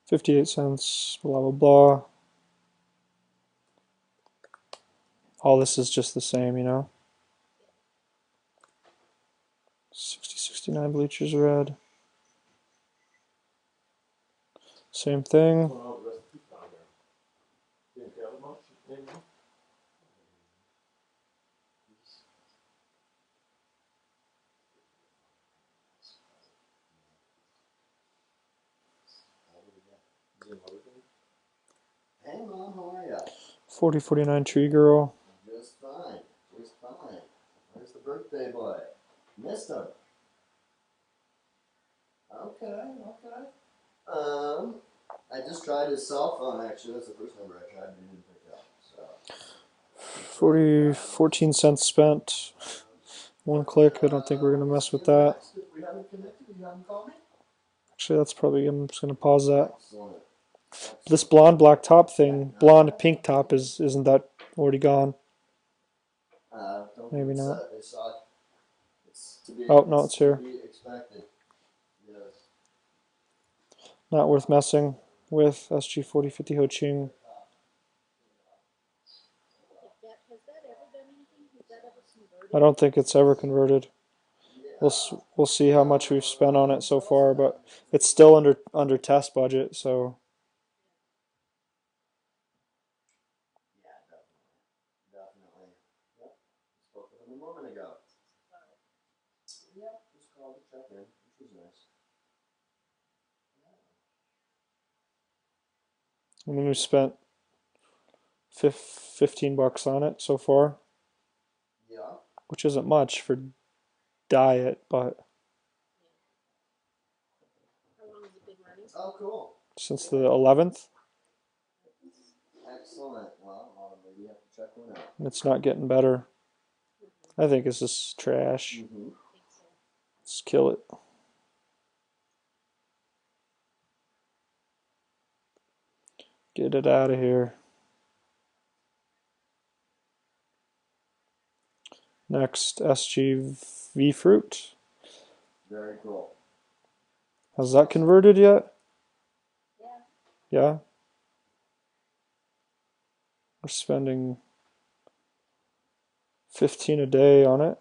$0.58, blah blah blah. All this is just the same, you know. 6069 bleachers red. Same thing. What's going on with the rest of the people down there? Didn't care much anymore? You didn't love it? Hey mom, how are ya? 4049 tree girl. Just fine. Just fine. Where's the birthday boy? Missed him. Okay. I just tried his cell phone actually. That's the first number I tried and he didn't pick up. So 14 cents spent. One click. I don't think we're gonna mess with that. If we haven't connected, you haven't called me? Actually, that's probably. I'm just gonna pause that. Excellent. This blonde black top thing, blonde pink top isn't that already gone? Don't Maybe it's, not. It's, it's to be. Oh no, it's here. To be expected. Yes. Not worth messing with. SG 4050 Ho Ching. Has that ever done anything? Has that ever converted? I don't think it's ever converted. We'll see how much we've spent on it so far, but it's still under test budget, so Yeah, definitely. Yep. Spoke with him a moment ago. Yep. Just called to check in, which was nice. and then we spent $15 on it so far, Yeah. which isn't much for diet, but How long has it been running? Oh, cool. since the 11th, Excellent. Well, maybe you have to check one out. it's not getting better. I think it's just trash. Mm-hmm. Let's kill it. Get it out of here. Next, SGV Fruit. Very cool. Has that converted yet? Yeah. Yeah. We're spending 15 a day on it.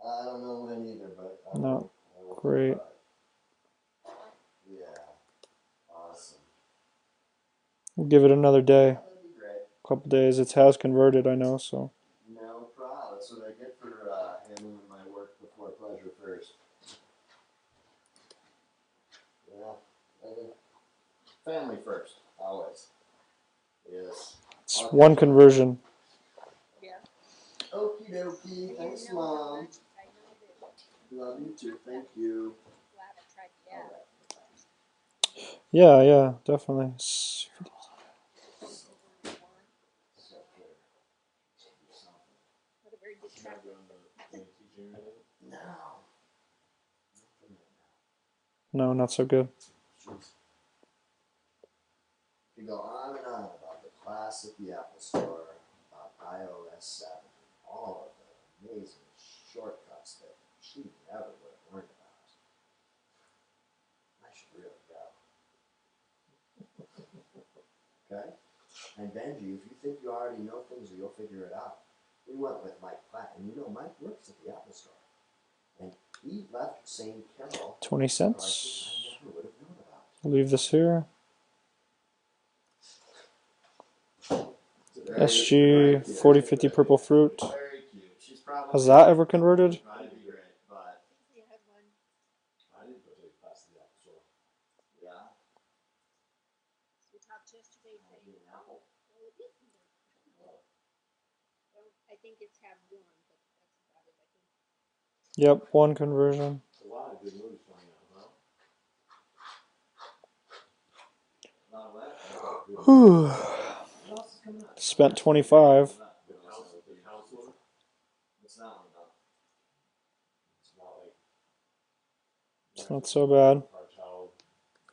I don't know when either, but Not I will great. try. Yeah. Awesome. We'll give it another day. That'd be great. Couple days. It has converted, I know, so. No problem. That's what I get for handling my work before pleasure first. Yeah. Family first, always. Yes. It's one conversion. Yeah. Okie dokie. Thanks, You know how Mom. much I know that Love you too. Thank you. flat I tried to get. Yeah, definitely. Not a very good track. No. No, not so good. You go on and on about the class at the Apple Store, about iOS 7, all of the amazing shortcuts that she never would have learned about. I should really go. Okay? And Benji, if you think you already know things or you'll figure it out, we went with Mike Platt, and Mike works at the Apple Store. And he left St. Carol 20 prices cents. I never would have known about. Leave this here. Very SG cute. 4050 Purple Fruit. Very cute. She's probably Has that ever converted? trying to be great, but We had one. I didn't go take class at the Apple Store. yeah. We talked yesterday saying, oh, well, it is converted. Well, I think it's had one, but that's about it, I think. Yep, one conversion. A lot of good movies coming out, huh? Not what? Whew. What else is coming out? Spent 25. The Counselor. It's not one though. It's not like It's not so bad. Our Child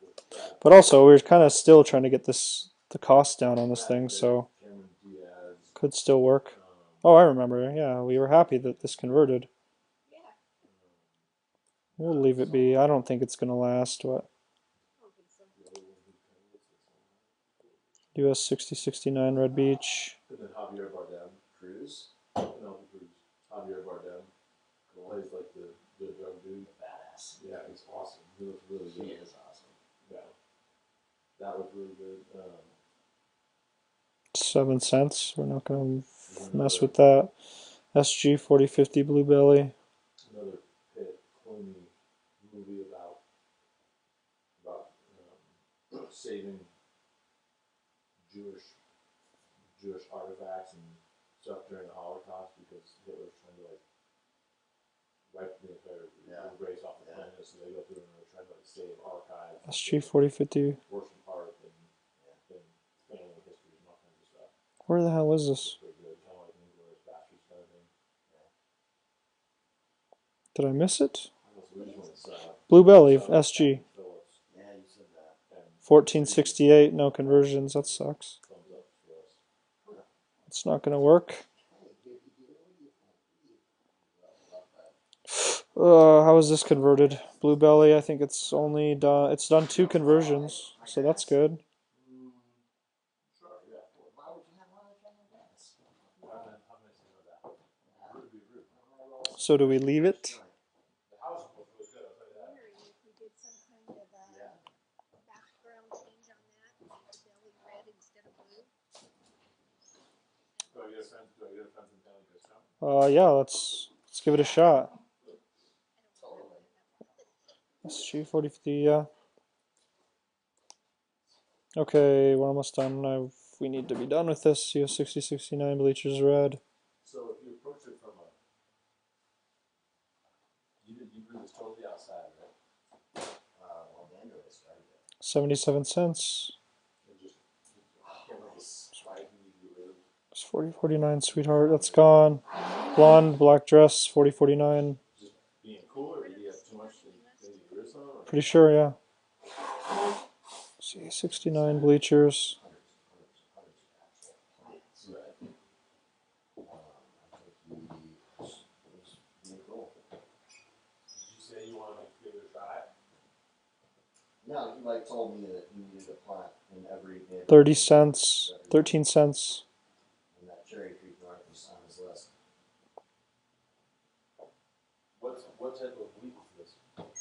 with Brad But also, we're kind of still trying to get the cost down on this thing, so Cameron Diaz. could still work. Oh, I remember. Yeah, we were happy that this converted. Yeah. We'll leave it be. I don't think it's going to last. What? I don't think so. US 6069 Red Beach. And then Javier Bardem. Cruz. No, Cruz. Javier Bardem. Plays like the drug dude. Badass. Yeah, he's awesome. He looks really He good. is awesome. Yeah. That was really good. 7 cents. We're not going to mess with that. SG 4050 Blue Belly. Another Pitt Clooney movie about saving Jewish artifacts and stuff during the Holocaust because Hitler was trying to wipe the entire race off the planet, so they go through and they're trying to save archives, SG 4050. worship art, and family history and all kinds of stuff. Where the hell is this? Pretty good, kind of like Inglourious Basterds kind of thing. Did I miss it? So we just went Blue Belly SG. Phillips, Yeah, you said that. and 1468, no conversions. That sucks. thumbs up for us. It's not gonna work. How is this converted? Blue Belly, I think it's only done. It's done 2 conversions, so that's good. Sure, yeah. Why would you have one of them? How nice to know that. Rude to be rude. So do we leave it? The house was really good, I'll tell you that. Wondering if we did some kind of a background change on that, make the belly red instead of blue. Do I get a friends and family discount? Yeah, let's give it a shot. SG 4050, yeah. Okay, we're almost done. We need to be done with this. CS 6069 bleachers red. So if you approach it from a, you do this totally outside, right? Well, the Android started it. 77 cents. And just, I can't remember why you need to get rid of. It's 4049 sweetheart. That's gone. Blonde black dress 4049. Just being cool, or do you have too much to maybe agree with someone? Pretty sure, yeah. See 69 bleachers. Did you say you want to give it a try? No, he like told me that he needed a plant in every neighborhood. 30 cents. 13 cents. And that Cherry Creek North was on his list. What type of wheat is this?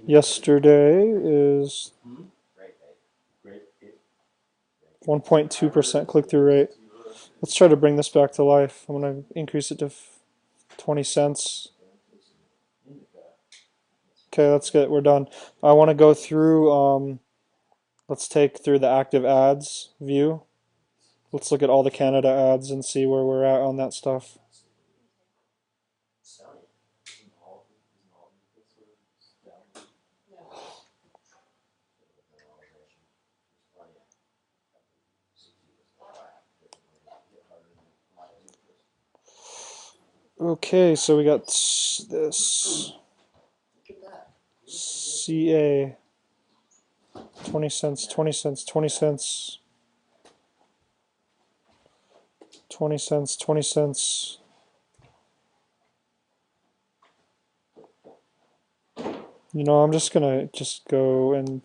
Yesterday is Great, Great. 1.2% click-through rate. Let's try to bring this back to life. I'm going to increase it to 20 cents. Okay, that's good. We're done. I want to go through, let's take through the active ads view. Let's look at all the Canada ads and see where we're at on that stuff. Okay, so we got this CA 20 cents, 20 cents, 20 cents, 20 cents, 20 cents. You know, I'm just gonna go and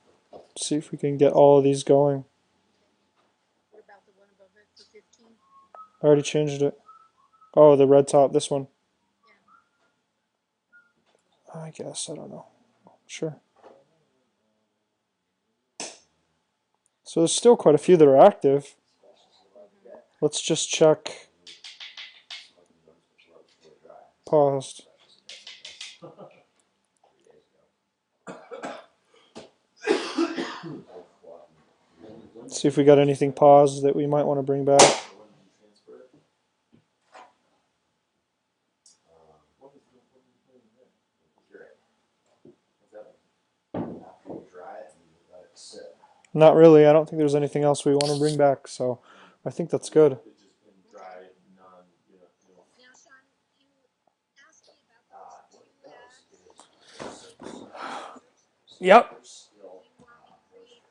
see if we can get all of these going. What about the one above it for 15? I already changed it. Oh, the red top, this one. I guess, I don't know. Sure. So there's still quite a few that are active. Let's just check. Paused. See if we got anything paused that we might want to bring back. Not really. I don't think there's anything else we want to bring back, so I think that's good. Now, Sean, you asked me about those two ads. Yep. Do you want me to create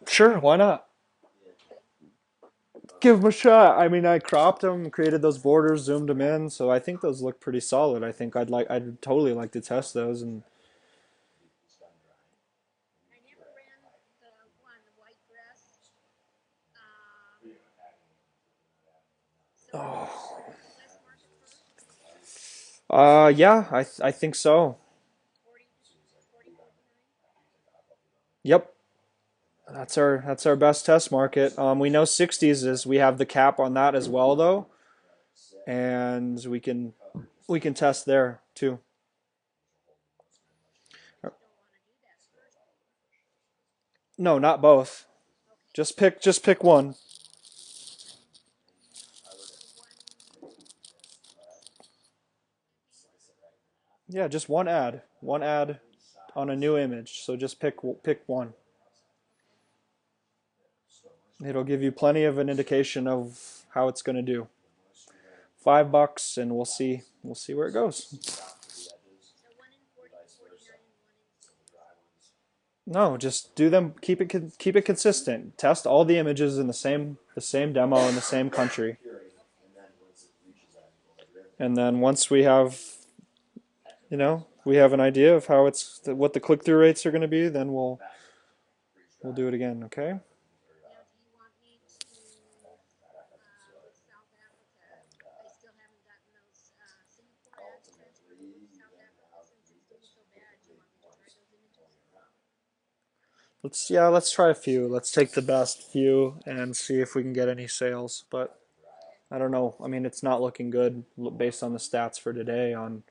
those? Sure, why not? Give them a shot. I mean, I cropped them, created those borders, zoomed them in, so I think those look pretty solid. I think I'd totally like to test those. And I never ran the one, the white dress. So test market first. yeah, I think so. 40, 49. Yep. That's our best test market. We know 60s is we have the cap on that as well though, and we can test there too. No, not both. Just pick one. Yeah, just one ad on a new image. So just pick one. It'll give you plenty of an indication of how it's going to do. $5, and we'll see where it goes. So 1 in No, just do them. Keep it consistent. Test all the images in the same demo in the same country, and then once we have, we have an idea of how what the click through rates are going to be, then we'll do it again. Okay. Now, do you want me to South Africa? I still haven't gotten those Singapore ads transferred over to South Africa since it's doing so bad. Do you want me to try those images? Let's try a few. Let's take the best few and see if we can get any sales. But I don't know. I mean, it's not looking good based on the stats for today. The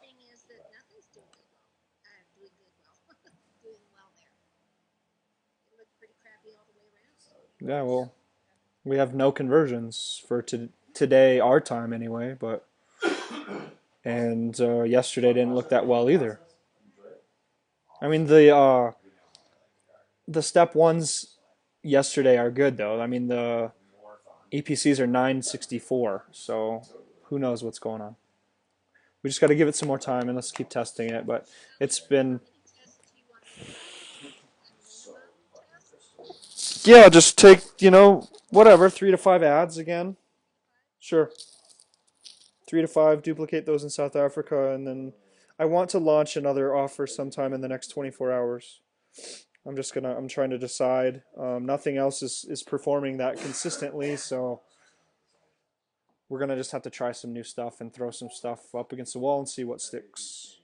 thing is that nothing's doing good well. Doing good well. Doing well there. It looked pretty crappy all the way around. Yeah, well, we have no conversions for today, our time anyway. And yesterday didn't look that well either. I mean, the step ones yesterday are good though. I mean, the EPCs are 964, so who knows what's going on. We just got to give it some more time and let's keep testing it. But it's been, yeah, just take, whatever, 3 to 5 ads again. Sure. 3 to 5, duplicate those in South Africa, and then I want to launch another offer sometime in the next 24 hours. I'm trying to decide. Nothing else is performing that consistently, so we're gonna just have to try some new stuff and throw some stuff up against the wall and see what sticks.